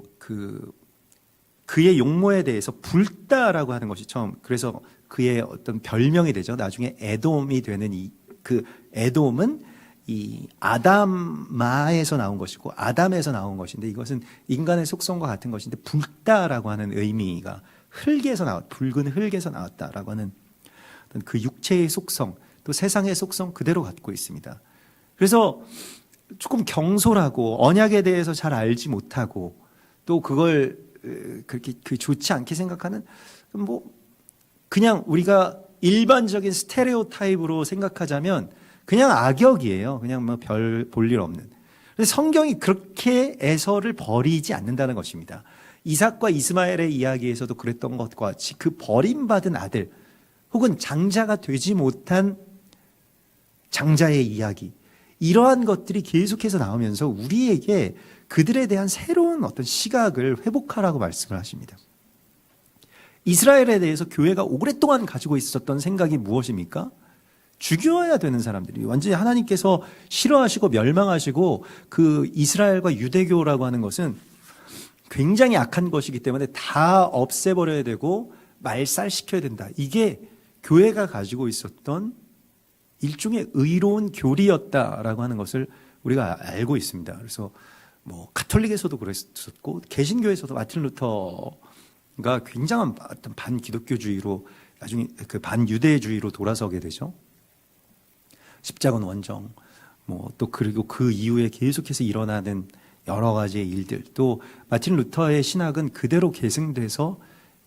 그의 용모에 대해서 불다라고 하는 것이 처음, 그래서 그의 어떤 별명이 되죠. 나중에 에돔이 되는 그 에돔은 이 아담마에서 나온 것이고 아담에서 나온 것인데, 이것은 인간의 속성과 같은 것인데 불다라고 하는 의미가 흙에서 붉은 흙에서 나왔다라고 하는 어떤 그 육체의 속성, 또 세상의 속성 그대로 갖고 있습니다. 그래서 조금 경솔하고 언약에 대해서 잘 알지 못하고 또 그걸 그렇게 좋지 않게 생각하는, 뭐 그냥 우리가 일반적인 스테레오타입으로 생각하자면 그냥 악역이에요. 그냥 뭐 별 볼 일 없는. 근데 성경이 그렇게 에서를 버리지 않는다는 것입니다. 이삭과 이스마엘의 이야기에서도 그랬던 것과 같이 그 버림받은 아들 혹은 장자가 되지 못한 장자의 이야기, 이러한 것들이 계속해서 나오면서 우리에게 그들에 대한 새로운 어떤 시각을 회복하라고 말씀을 하십니다. 이스라엘에 대해서 교회가 오랫동안 가지고 있었던 생각이 무엇입니까? 죽여야 되는 사람들이, 완전히 하나님께서 싫어하시고 멸망하시고 그 이스라엘과 유대교라고 하는 것은 굉장히 악한 것이기 때문에 다 없애버려야 되고 말살시켜야 된다. 이게 교회가 가지고 있었던 일종의 의로운 교리였다라고 하는 것을 우리가 알고 있습니다. 그래서 뭐 가톨릭에서도 그랬었고 개신교에서도 마틴 루터가 굉장한 어떤 반기독교주의로 나중에 그 반유대주의로 돌아서게 되죠. 십자군 원정, 뭐 또 그리고 그 이후에 계속해서 일어나는 여러 가지의 일들, 또 마틴 루터의 신학은 그대로 계승돼서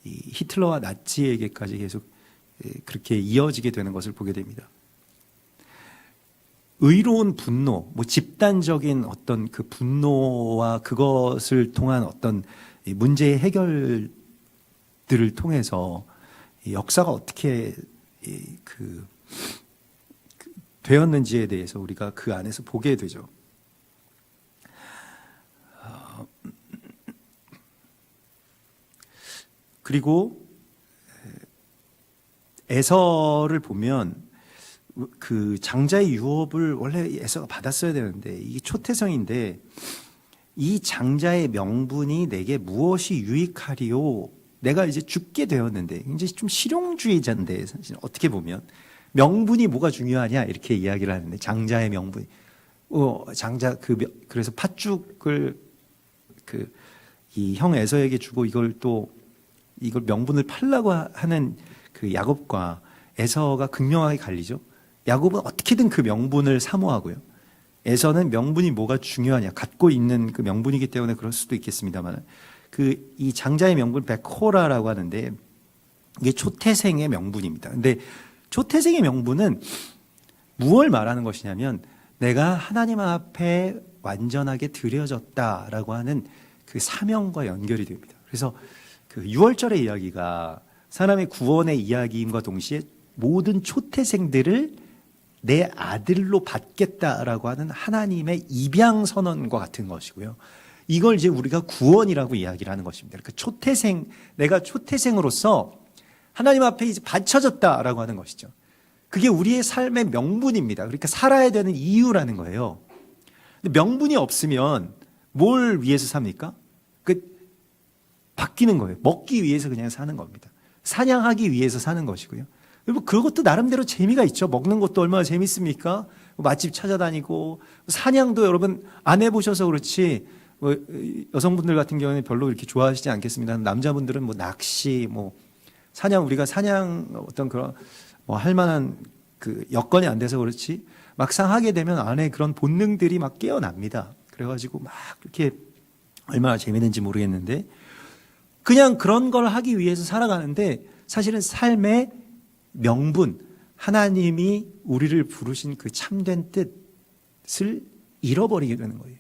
이 히틀러와 나치에게까지 계속 그렇게 이어지게 되는 것을 보게 됩니다. 의로운 분노, 뭐 집단적인 어떤 그 분노와 그것을 통한 어떤 문제의 해결들을 통해서 역사가 어떻게 되었는지에 대해서 우리가 그 안에서 보게 되죠. 그리고 에서를 보면 그 장자의 유업을 원래 에서가 받았어야 되는데 이게 초태성인데, 이 장자의 명분이 내게 무엇이 유익하리요? 내가 이제 죽게 되었는데, 이제 좀 실용주의자인데 사실 어떻게 보면 명분이 뭐가 중요하냐 이렇게 이야기를 하는데, 장자의 명분이 장자 그래서 팥죽을 이 형 에서에게 주고 이걸 명분을 팔라고 하는 그 야곱과 에서가 극명하게 갈리죠. 야곱은 어떻게든 그 명분을 사모하고요. 에서는 명분이 뭐가 중요하냐, 갖고 있는 그 명분이기 때문에 그럴 수도 있겠습니다만, 이 장자의 명분 베코라라고 하는데 이게 초태생의 명분입니다. 근데 초태생의 명분은 무엇을 말하는 것이냐면, 내가 하나님 앞에 완전하게 드려졌다라고 하는 그 사명과 연결이 됩니다. 그래서 그 유월절의 이야기가 사람의 구원의 이야기임과 동시에 모든 초태생들을 내 아들로 받겠다라고 하는 하나님의 입양 선언과 같은 것이고요. 이걸 이제 우리가 구원이라고 이야기를 하는 것입니다. 그러니까 내가 초태생으로서 하나님 앞에 이제 바쳐졌다라고 하는 것이죠. 그게 우리의 삶의 명분입니다. 그러니까 살아야 되는 이유라는 거예요. 근데 명분이 없으면 뭘 위해서 삽니까? 바뀌는 거예요. 먹기 위해서 그냥 사는 겁니다. 사냥하기 위해서 사는 것이고요. 그것도 나름대로 재미가 있죠. 먹는 것도 얼마나 재밌습니까? 맛집 찾아다니고, 사냥도 여러분 안 해보셔서 그렇지, 여성분들 같은 경우는 별로 이렇게 좋아하시지 않겠습니다. 남자분들은 뭐 낚시, 사냥, 우리가 사냥 어떤 그런 할 만한 그 여건이 안 돼서 그렇지, 막상 하게 되면 안에 그런 본능들이 막 깨어납니다. 그래가지고 막 그렇게 얼마나 재밌는지 모르겠는데, 그냥 그런 걸 하기 위해서 살아가는데, 사실은 삶의 명분, 하나님이 우리를 부르신 그 참된 뜻을 잃어버리게 되는 거예요.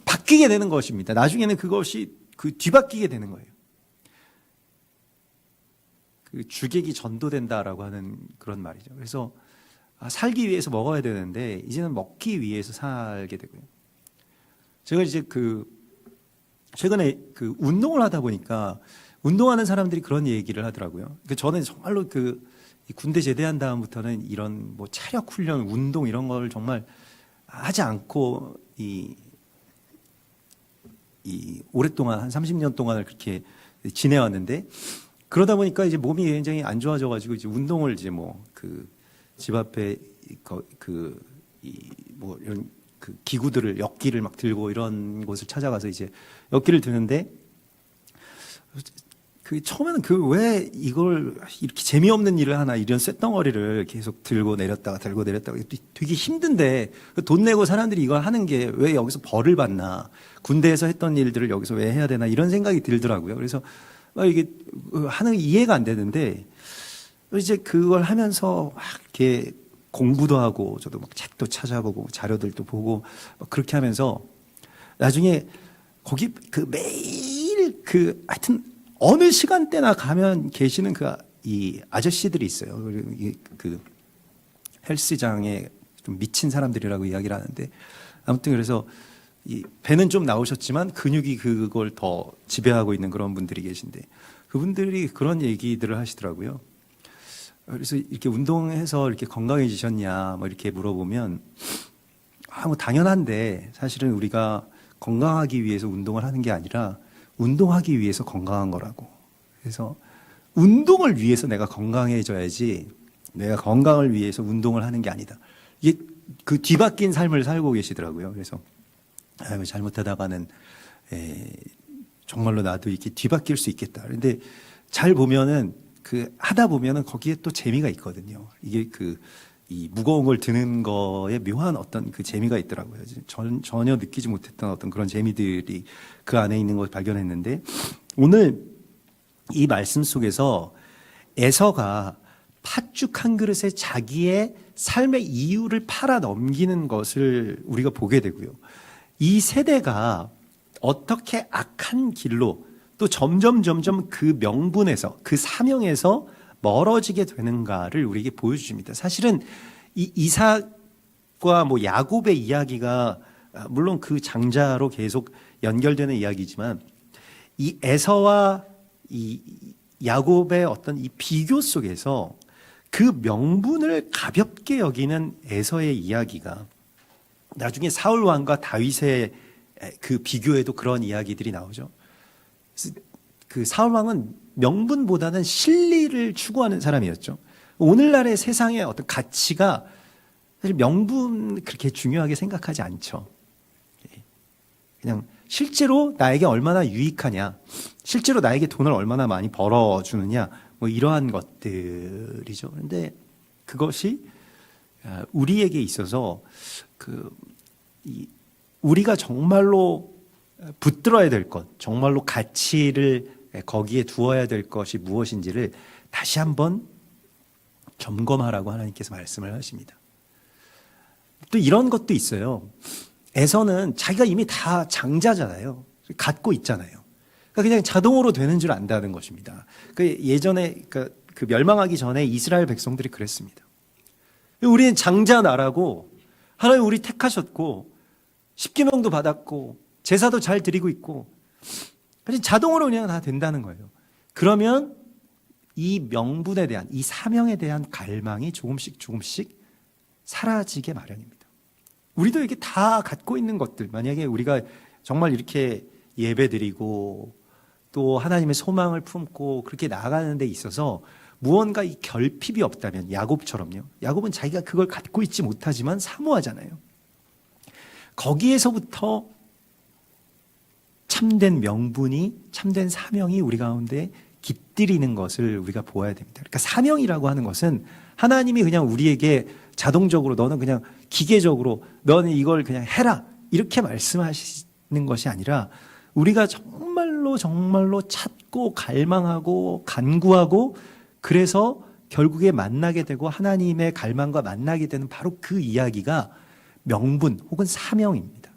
바뀌게 되는 것입니다. 나중에는 그것이 뒤바뀌게 되는 거예요. 주객이 전도된다라고 하는 그런 말이죠. 그래서 살기 위해서 먹어야 되는데 이제는 먹기 위해서 살게 되고요. 제가 이제 최근에 운동을 하다 보니까 운동하는 사람들이 그런 얘기를 하더라고요. 저는 정말로 이 군대 제대한 다음부터는 이런 차력 훈련, 운동 이런 걸 정말 하지 않고 오랫동안 한 30년 동안을 그렇게 지내왔는데 그러다 보니까 이제 몸이 굉장히 안 좋아져가지고 이제 운동을 이제 뭐 그 집 앞에 뭐 이런 그 기구들을 역기를 막 들고 이런 곳을 찾아가서 이제 역기를 드는데 그 처음에는 그 왜 이걸 이렇게 재미없는 일을 하나 이런 쇳덩어리를 계속 들고 내렸다가 되게 힘든데 돈 내고 사람들이 이걸 하는 게 왜 여기서 벌을 받나 군대에서 했던 일들을 여기서 왜 해야 되나 이런 생각이 들더라고요. 그래서 이게 하는 게 이해가 안 되는데 이제 그걸 하면서 막 이렇게 공부도 하고 저도 막 책도 찾아보고 자료들도 보고 막 그렇게 하면서 나중에 거기 그 매일 그 하여튼 어느 시간대나 가면 계시는 이 아저씨들이 있어요. 그 헬스장에 좀 미친 사람들이라고 이야기를 하는데 아무튼 그래서 이 배는 좀 나오셨지만 근육이 그걸 더 지배하고 있는 그런 분들이 계신데 그분들이 그런 얘기들을 하시더라고요. 그래서 이렇게 운동해서 이렇게 건강해지셨냐 뭐 이렇게 물어보면 뭐 당연한데 사실은 우리가 건강하기 위해서 운동을 하는 게 아니라 운동하기 위해서 건강한 거라고. 그래서 운동을 위해서 내가 건강해져야지 내가 건강을 위해서 운동을 하는 게 아니다. 이게 그 뒤바뀐 삶을 살고 계시더라고요. 그래서 잘못하다가는 정말로 나도 이렇게 뒤바뀔 수 있겠다. 그런데 잘 보면은 하다 보면은 거기에 또 재미가 있거든요. 이게 이 무거운 걸 드는 거에 묘한 어떤 그 재미가 있더라고요. 전혀 느끼지 못했던 어떤 그런 재미들이 그 안에 있는 걸 발견했는데 오늘 이 말씀 속에서 에서가 팥죽 한 그릇에 자기의 삶의 이유를 팔아 넘기는 것을 우리가 보게 되고요. 이 세대가 어떻게 악한 길로 또 점점 그 명분에서 그 사명에서 멀어지게 되는가를 우리에게 보여주십니다. 사실은 이 이삭과 뭐 야곱의 이야기가 물론 그 장자로 계속 연결되는 이야기지만 이 에서와 이 야곱의 어떤 이 비교 속에서 그 명분을 가볍게 여기는 에서의 이야기가 나중에 사울 왕과 다윗의 그 비교에도 그런 이야기들이 나오죠. 그 사울 왕은 명분보다는 실리를 추구하는 사람이었죠. 오늘날의 세상의 어떤 가치가 사실 명분 그렇게 중요하게 생각하지 않죠. 그냥 실제로 나에게 얼마나 유익하냐, 실제로 나에게 돈을 얼마나 많이 벌어주느냐, 뭐 이러한 것들이죠. 그런데 그것이 우리에게 있어서 우리가 정말로 붙들어야 될 것, 정말로 가치를 거기에 두어야 될 것이 무엇인지를 다시 한번 점검하라고 하나님께서 말씀을 하십니다. 또 이런 것도 있어요. 에서는 자기가 이미 다 장자잖아요. 갖고 있잖아요. 그러니까 그냥 자동으로 되는 줄 안다는 것입니다. 예전에 그 멸망하기 전에 이스라엘 백성들이 그랬습니다. 우리는 장자 나라고 하나님 우리 택하셨고 십계명도 받았고 제사도 잘 드리고 있고 자동으로 그냥 다 된다는 거예요. 그러면 이 명분에 대한 이 사명에 대한 갈망이 조금씩 사라지게 마련입니다. 우리도 이렇게 다 갖고 있는 것들 만약에 우리가 정말 이렇게 예배드리고 또 하나님의 소망을 품고 그렇게 나아가는 데 있어서 무언가 이 결핍이 없다면 야곱처럼요. 야곱은 자기가 그걸 갖고 있지 못하지만 사모하잖아요. 거기에서부터 참된 명분이 참된 사명이 우리 가운데 깃들이는 것을 우리가 보아야 됩니다. 그러니까 사명이라고 하는 것은 하나님이 그냥 우리에게 자동적으로 너는 그냥 기계적으로 너는 이걸 그냥 해라 이렇게 말씀하시는 것이 아니라 우리가 정말로 찾고 갈망하고 간구하고 그래서 결국에 만나게 되고 하나님의 갈망과 만나게 되는 바로 그 이야기가 명분 혹은 사명입니다.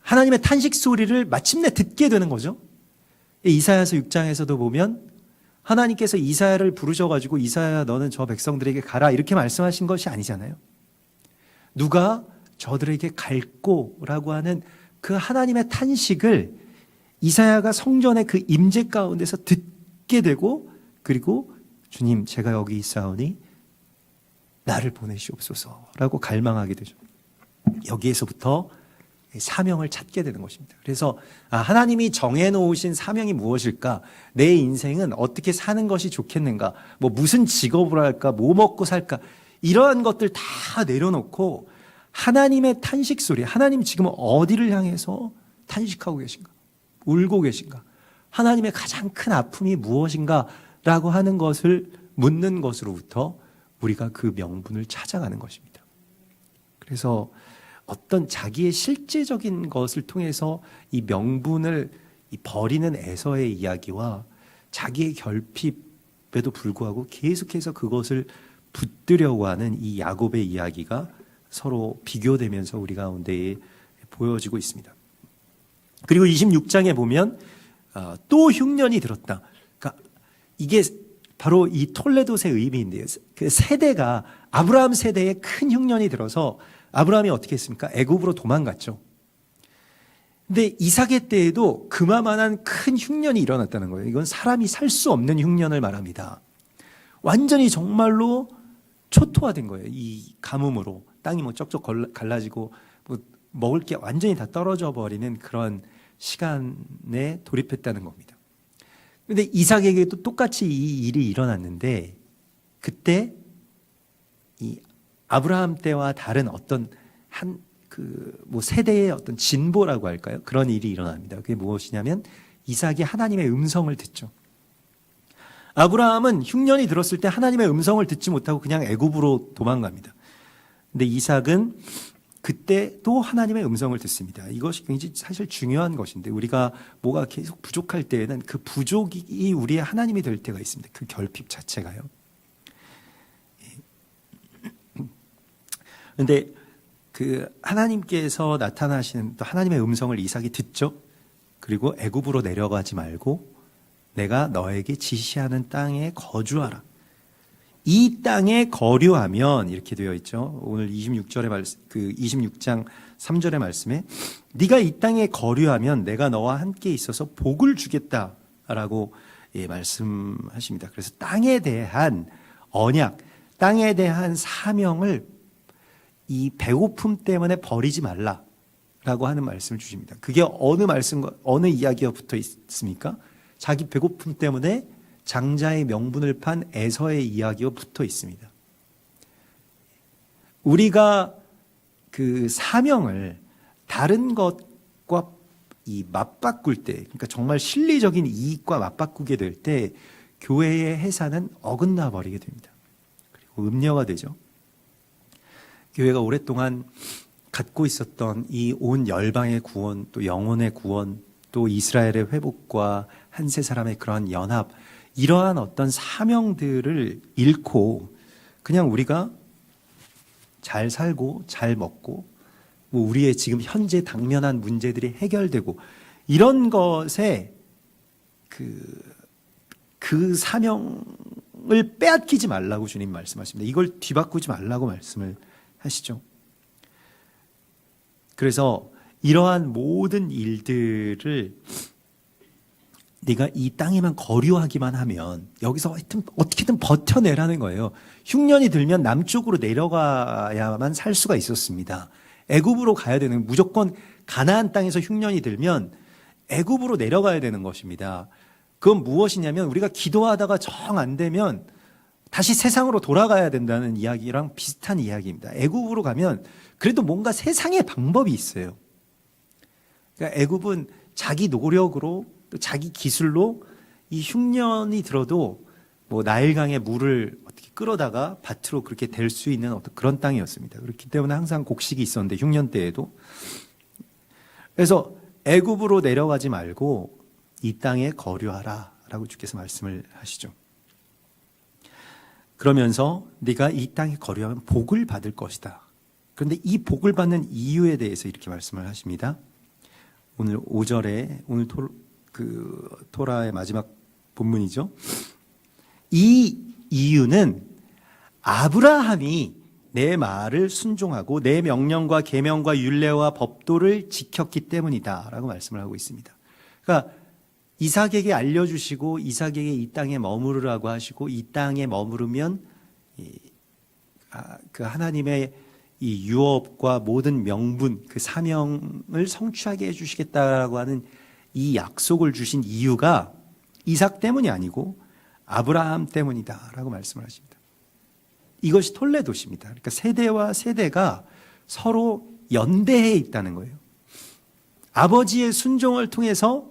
하나님의 탄식 소리를 마침내 듣게 되는 거죠. 이사야서 6장에서도 보면 하나님께서 이사야를 부르셔가지고 이사야 너는 저 백성들에게 가라 이렇게 말씀하신 것이 아니잖아요. 누가 저들에게 갈고라고 하는 그 하나님의 탄식을 이사야가 성전의 그 임재 가운데서 듣게 되고 그리고 주님 제가 여기 있사오니 나를 보내시옵소서라고 갈망하게 되죠. 여기에서부터 사명을 찾게 되는 것입니다. 그래서 하나님이 정해놓으신 사명이 무엇일까? 내 인생은 어떻게 사는 것이 좋겠는가? 뭐 무슨 직업을 할까? 뭐 먹고 살까? 이러한 것들 다 내려놓고 하나님의 탄식 소리, 하나님 지금 어디를 향해서 탄식하고 계신가? 울고 계신가? 하나님의 가장 큰 아픔이 무엇인가? 라고 하는 것을 묻는 것으로부터 우리가 그 명분을 찾아가는 것입니다. 그래서 어떤 자기의 실제적인 것을 통해서 이 명분을 버리는 에서의 이야기와 자기의 결핍에도 불구하고 계속해서 그것을 붙들려고 하는 이 야곱의 이야기가 서로 비교되면서 우리 가운데에 보여지고 있습니다. 그리고 26장에 보면 또 흉년이 들었다. 그러니까 이게 바로 이 톨레도의 의미인데요. 그 세대가 아브라함 세대에 큰 흉년이 들어서 아브라함이 어떻게 했습니까? 애굽으로 도망갔죠. 근데 이삭의 때에도 그만한 큰 흉년이 일어났다는 거예요. 이건 사람이 살 수 없는 흉년을 말합니다. 완전히 정말로 초토화된 거예요. 이 가뭄으로 땅이 뭐 쩍쩍 갈라지고 뭐 먹을 게 완전히 다 떨어져 버리는 그런 시간에 돌입했다는 겁니다. 근데 이삭에게도 똑같이 이 일이 일어났는데 그때 이 아브라함 때와 다른 어떤 뭐 세대의 어떤 진보라고 할까요? 그런 일이 일어납니다. 그게 무엇이냐면 이삭이 하나님의 음성을 듣죠. 아브라함은 흉년이 들었을 때 하나님의 음성을 듣지 못하고 그냥 애굽으로 도망갑니다. 근데 이삭은 그때 또 하나님의 음성을 듣습니다. 이것이 굉장히 사실 중요한 것인데 우리가 뭐가 계속 부족할 때에는 그 부족이 우리의 하나님이 될 때가 있습니다. 그 결핍 자체가요. 그런데 그 하나님께서 나타나시는 또 하나님의 음성을 이삭이 듣죠. 그리고 애굽으로 내려가지 말고 내가 너에게 지시하는 땅에 거주하라. 이 땅에 거류하면 이렇게 되어 있죠. 오늘 26절의 말씀, 그 26장 3절의 말씀에 네가 이 땅에 거류하면 내가 너와 함께 있어서 복을 주겠다라고 말씀하십니다. 그래서 땅에 대한 언약, 땅에 대한 사명을 이 배고픔 때문에 버리지 말라라고 하는 말씀을 주십니다. 그게 어느 말씀과 어느 이야기가 붙어 있습니까? 자기 배고픔 때문에 장자의 명분을 판 에서의 이야기가 붙어 있습니다. 우리가 그 사명을 다른 것과 이 맞바꿀 때, 그러니까 정말 실리적인 이익과 맞바꾸게 될 때 교회의 해사는 어긋나 버리게 됩니다. 그리고 음녀가 되죠. 교회가 오랫동안 갖고 있었던 이 온 열방의 구원, 또 영혼의 구원, 또 이스라엘의 회복과 한 세 사람의 그러한 연합, 이러한 어떤 사명들을 잃고 그냥 우리가 잘 살고 잘 먹고 뭐 우리의 지금 현재 당면한 문제들이 해결되고 이런 것에 그 사명을 빼앗기지 말라고 주님 말씀하십니다. 이걸 뒤바꾸지 말라고 말씀을 하시죠. 그래서 이러한 모든 일들을 네가 이 땅에만 거류하기만 하면 여기서 하여튼 어떻게든 버텨내라는 거예요. 흉년이 들면 남쪽으로 내려가야만 살 수가 있었습니다. 애굽으로 가야 되는, 무조건 가나안 땅에서 흉년이 들면 애굽으로 내려가야 되는 것입니다. 그건 무엇이냐면 우리가 기도하다가 정 안 되면 다시 세상으로 돌아가야 된다는 이야기랑 비슷한 이야기입니다. 애굽으로 가면 그래도 뭔가 세상의 방법이 있어요. 그러니까 애굽은 자기 노력으로 또 자기 기술로 이 흉년이 들어도 뭐 나일강의 물을 어떻게 끌어다가 밭으로 그렇게 될 수 있는 어떤 그런 땅이었습니다. 그렇기 때문에 항상 곡식이 있었는데 흉년 때에도. 그래서 애굽으로 내려가지 말고 이 땅에 거류하라라고 주께서 말씀을 하시죠. 그러면서 네가 이 땅에 거류하면 복을 받을 것이다. 그런데 이 복을 받는 이유에 대해서 이렇게 말씀을 하십니다. 오늘 5절에 오늘 토라의 마지막 본문이죠. 이 이유는 아브라함이 내 말을 순종하고 내 명령과 계명과 율례와 법도를 지켰기 때문이다라고 말씀을 하고 있습니다. 그러니까 이삭에게 알려주시고 이삭에게 이 땅에 머무르라고 하시고 이 땅에 머무르면 그 하나님의 이 유업과 모든 명분, 그 사명을 성취하게 해주시겠다라고 하는 이 약속을 주신 이유가 이삭 때문이 아니고 아브라함 때문이다라고 말씀을 하십니다. 이것이 톨레도시입니다. 그러니까 세대와 세대가 서로 연대해 있다는 거예요. 아버지의 순종을 통해서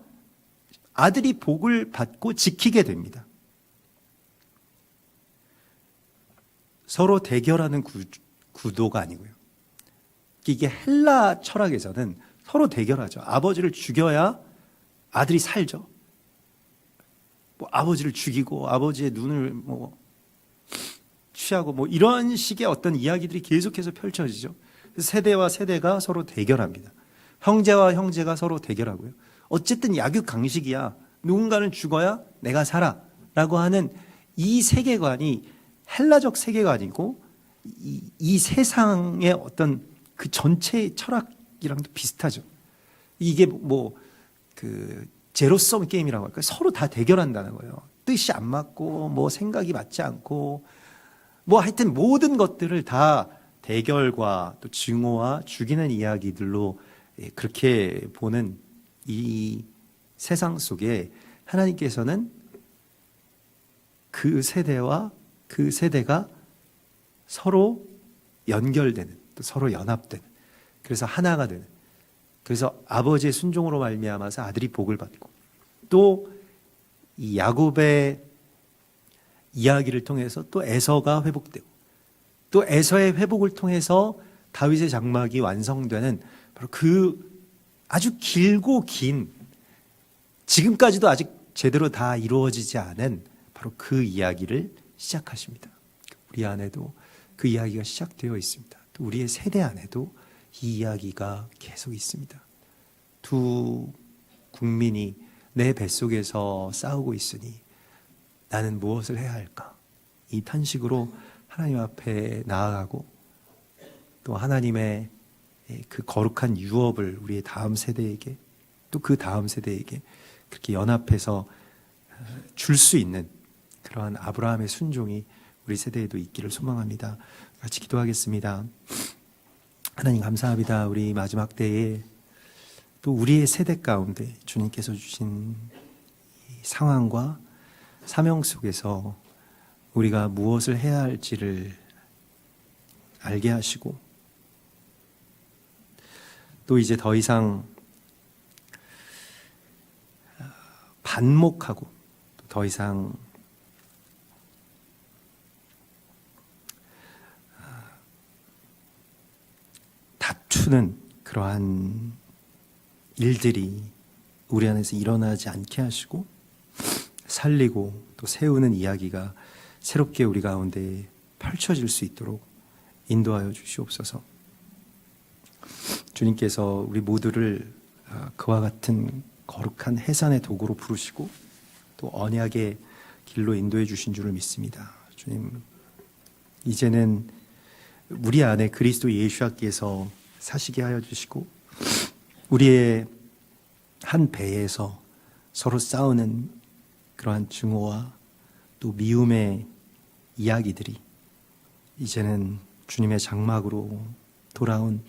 아들이 복을 받고 지키게 됩니다. 서로 대결하는 구도가 아니고요. 이게 헬라 철학에서는 서로 대결하죠. 아버지를 죽여야 아들이 살죠. 뭐 아버지를 죽이고 아버지의 눈을 뭐 취하고 뭐 이런 식의 어떤 이야기들이 계속해서 펼쳐지죠. 세대와 세대가 서로 대결합니다. 형제와 형제가 서로 대결하고요. 어쨌든 약육강식이야. 누군가는 죽어야 내가 살아라고 하는 이 세계관이 헬라적 세계관이고 이 세상의 어떤 그 전체의 철학이랑도 비슷하죠. 이게 뭐 그 제로섬 게임이라고 할까요? 서로 다 대결한다는 거예요. 뜻이 안 맞고 뭐 생각이 맞지 않고 뭐 하여튼 모든 것들을 다 대결과 또 증오와 죽이는 이야기들로 그렇게 보는 이 세상 속에 하나님께서는 그 세대와 그 세대가 서로 연결되는, 또 서로 연합되는, 그래서 하나가 되는, 그래서 아버지의 순종으로 말미암아서 아들이 복을 받고, 또 이 야곱의 이야기를 통해서 또 에서가 회복되고, 또 에서의 회복을 통해서 다윗의 장막이 완성되는 바로 그 아주 길고 긴, 지금까지도 아직 제대로 다 이루어지지 않은 바로 그 이야기를 시작하십니다. 우리 안에도 그 이야기가 시작되어 있습니다. 또 우리의 세대 안에도 이 이야기가 계속 있습니다. 두 국민이 내 뱃속에서 싸우고 있으니 나는 무엇을 해야 할까? 이 탄식으로 하나님 앞에 나아가고 또 하나님의 그 거룩한 유업을 우리의 다음 세대에게 또 그 다음 세대에게 그렇게 연합해서 줄 수 있는 그러한 아브라함의 순종이 우리 세대에도 있기를 소망합니다. 같이 기도하겠습니다. 하나님 감사합니다. 우리 마지막 때에 또 우리의 세대 가운데 주님께서 주신 이 상황과 사명 속에서 우리가 무엇을 해야 할지를 알게 하시고 또 이제 더 이상 반목하고 더 이상 다투는 그러한 일들이 우리 안에서 일어나지 않게 하시고 살리고 또 세우는 이야기가 새롭게 우리 가운데 펼쳐질 수 있도록 인도하여 주시옵소서. 주님께서 우리 모두를 그와 같은 거룩한 해산의 도구로 부르시고 또 언약의 길로 인도해 주신 줄을 믿습니다. 주님, 이제는 우리 안에 그리스도 예수께서 사시게 하여 주시고 우리의 한 배에서 서로 싸우는 그러한 증오와 또 미움의 이야기들이 이제는 주님의 장막으로 돌아온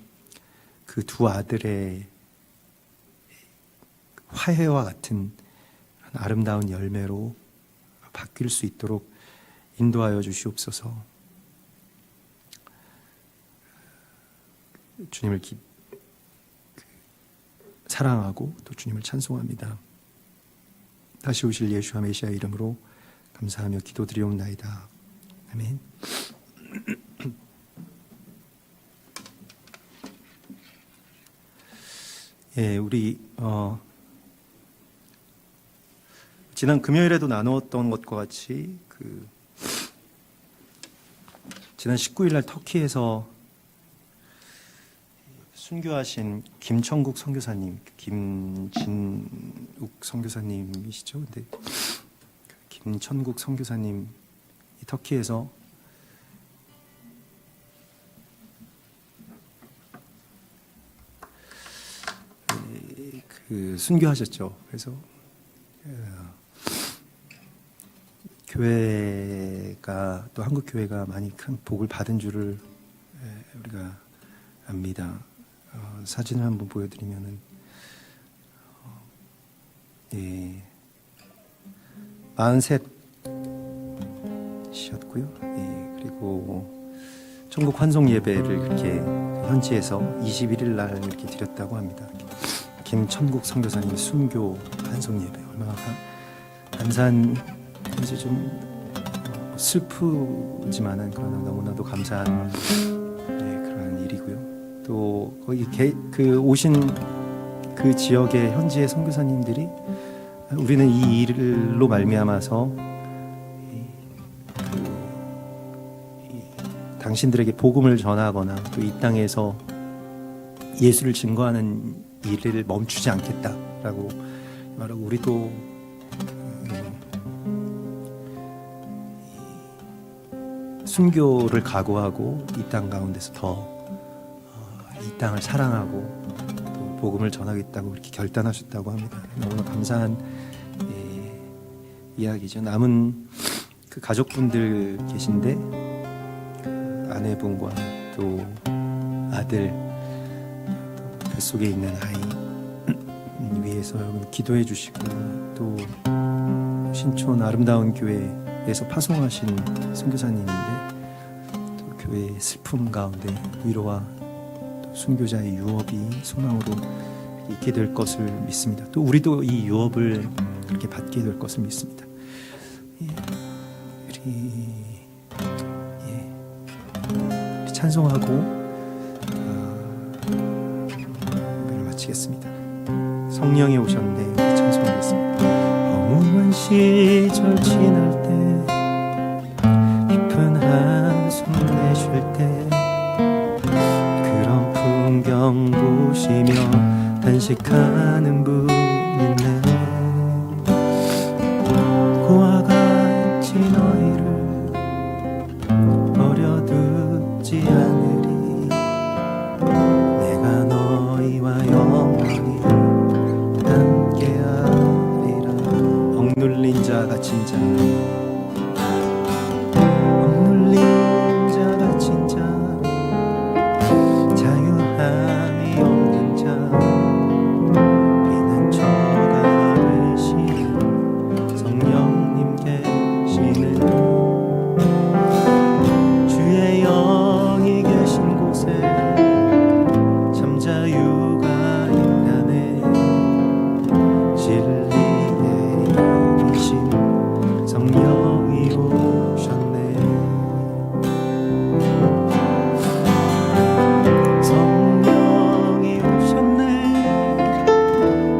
그 두 아들의 화해와 같은 아름다운 열매로 바뀔 수 있도록 인도하여 주시옵소서. 주님을 사랑하고 또 주님을 찬송합니다. 다시 오실 예수와 메시아 이름으로 감사하며 기도드리옵나이다. 아멘. 예, 우리 지난 금요일에도 나누었던 것과 같이 지난 19일 날 터키에서 순교하신 김천국 선교사님, 김진욱 선교사님이시죠? 근데 김천국 선교사님 이 터키에서 순교하셨죠. 그래서 교회가 또 한국 교회가 많이 큰 복을 받은 줄을 우리가 압니다. 사진을 한번 보여드리면은 예, 43이셨고요. 예, 그리고 천국 환송 예배를 그렇게 현지에서 21일 날 이렇게 드렸다고 합니다. 김천국 선교사님의 순교 환송 예배 얼마나 감사한, 이제 좀 슬프지만은 그러나 너무나도 감사한 그런 일이고요. 또 거기 그 오신 그 지역의 현지의 선교사님들이 우리는 이 일로 말미암아서 당신들에게 복음을 전하거나 또 이 땅에서 예수를 증거하는 일을 멈추지 않겠다라고 말하고, 우리도 순교를 각오하고 이 땅 가운데서 더 이 땅을 사랑하고 또 복음을 전하겠다고 그렇게 결단하셨다고 합니다. 너무나 감사한 이야기죠. 남은 그 가족분들 계신데 그 아내분과 또 아들, 또 뱃속에 있는 아이 위해서 여러분 기도해 주시고, 또 신촌 아름다운 교회에서 파송하신 선교사님인데 또 교회의 슬픔 가운데 위로와 또 순교자의 유업이 소망으로 있게 될 것을 믿습니다. 또 우리도 이 유업을 그렇게 받게 될 것을 믿습니다. 우리 찬송하고 예배를 마치겠습니다. 성령이 오셨네, 우리 찬송하겠습니다. 허무한 시절 지날 때, 깊은 한숨 내쉴 때, 그런 풍경 보시며 단식하는 분 있네. 고와 같이 너희를 버려두지 않으리. 내가 너희와 영원히 함께하리라. 억눌린 자 갇힌 자, 억눌린 자 갇힌 자, 자유함이 없는 자, 피난처가 되시는 성령님 계시는, 주의 영이 계신 곳에 참 자유가 있다네. 진리의 영이신 성령이 오셨네. 성령이 오셨네.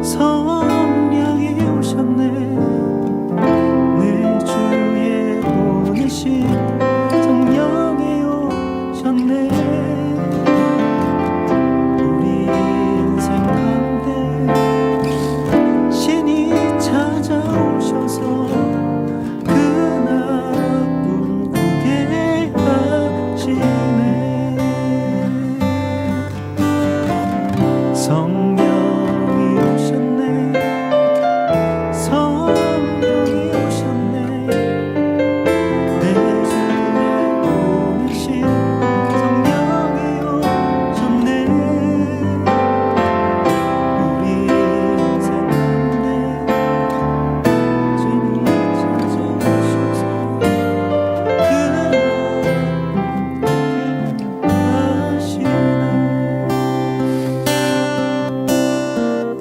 성령이 오셨네. 내 주에 보내신 성령이 오셨네. 우리 인생 가운데 신이 찾아오셔서 그 나라 꿈꾸게 하시네. 성령이 오셨네. 성령이 오셨네. 내 주에 보내신 성령이 오셨네. 우리 인생 가운데 주님 찾아오셔서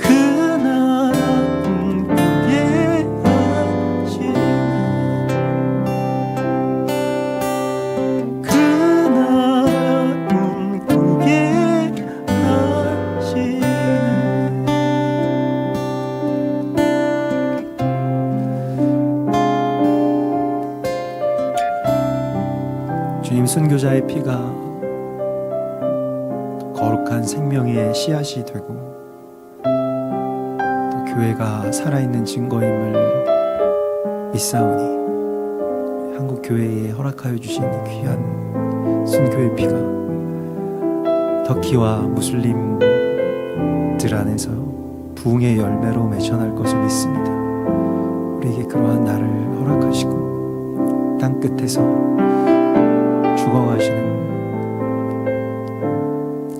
그 나라 꿈꾸게 하시네. 그 나라 꿈꾸게 하시네. 주님, 순교자의 피가 거룩한 생명의 씨앗이 되고 또 교회가 살아있는 증거임을 믿사오니, 한국 교회에 허락하여 주신 이 귀한 순교의 피가 터키와 무슬림들 안에서 부흥의 열매로 맺혀날 것을 믿습니다. 우리에게 그러한 날을 허락하시고 땅 끝에서 죽어가시는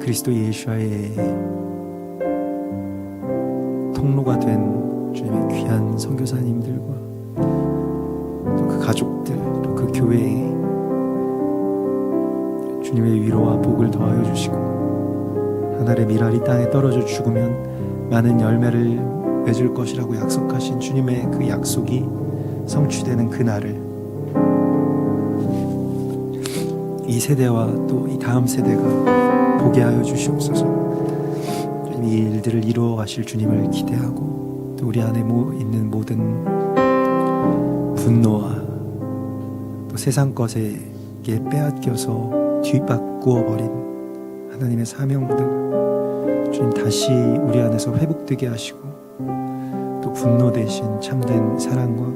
그리스도 예수의 통로가 된 주님의 귀한 선교사님들과 또 그 가족들, 또 그 교회에 주님의 위로와 복을 더하여 주시고 하늘의 밀알이 땅에 떨어져 죽으면 많은 열매를 맺을 것이라고 약속하신 주님의 그 약속이 성취되는 그날을 이 세대와 또 이 다음 세대가 보게 하여 주시옵소서. 주님, 이 일들을 이루어 가실 주님을 기대하고 또 우리 안에 있는 모든 분노와 또 세상 것에게 빼앗겨서 뒤바꾸어 버린 하나님의 사명들 주님 다시 우리 안에서 회복되게 하시고 또 분노 대신 참된 사랑과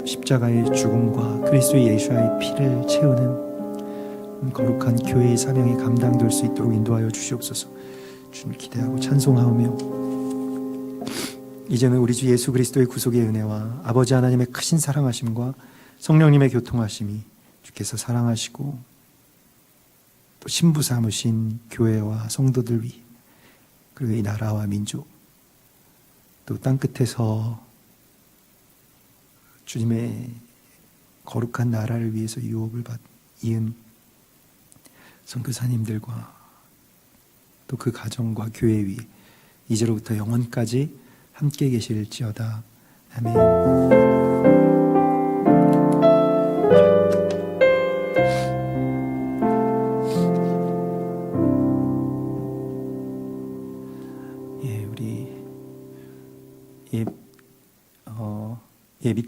십자가의 죽음과 그리스도 예수의 피를 채우는 거룩한 교회의 사명이 감당될 수 있도록 인도하여 주시옵소서. 주님 기대하고 찬송하오며 이제는 우리 주 예수 그리스도의 구속의 은혜와 아버지 하나님의 크신 사랑하심과 성령님의 교통하심이 주께서 사랑하시고 또 신부 삼으신 교회와 성도들 위해 그리고 이 나라와 민족 또 땅끝에서 주님의 거룩한 나라를 위해서 유업을 이은 선교사님들과 또 그 가정과 교회 위에 이제로부터 영원까지 함께 계실지어다. 아멘.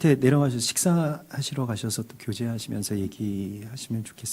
밑에 내려가셔서 식사하시러 가셔서 또 교제하시면서 얘기하시면 좋겠습니다.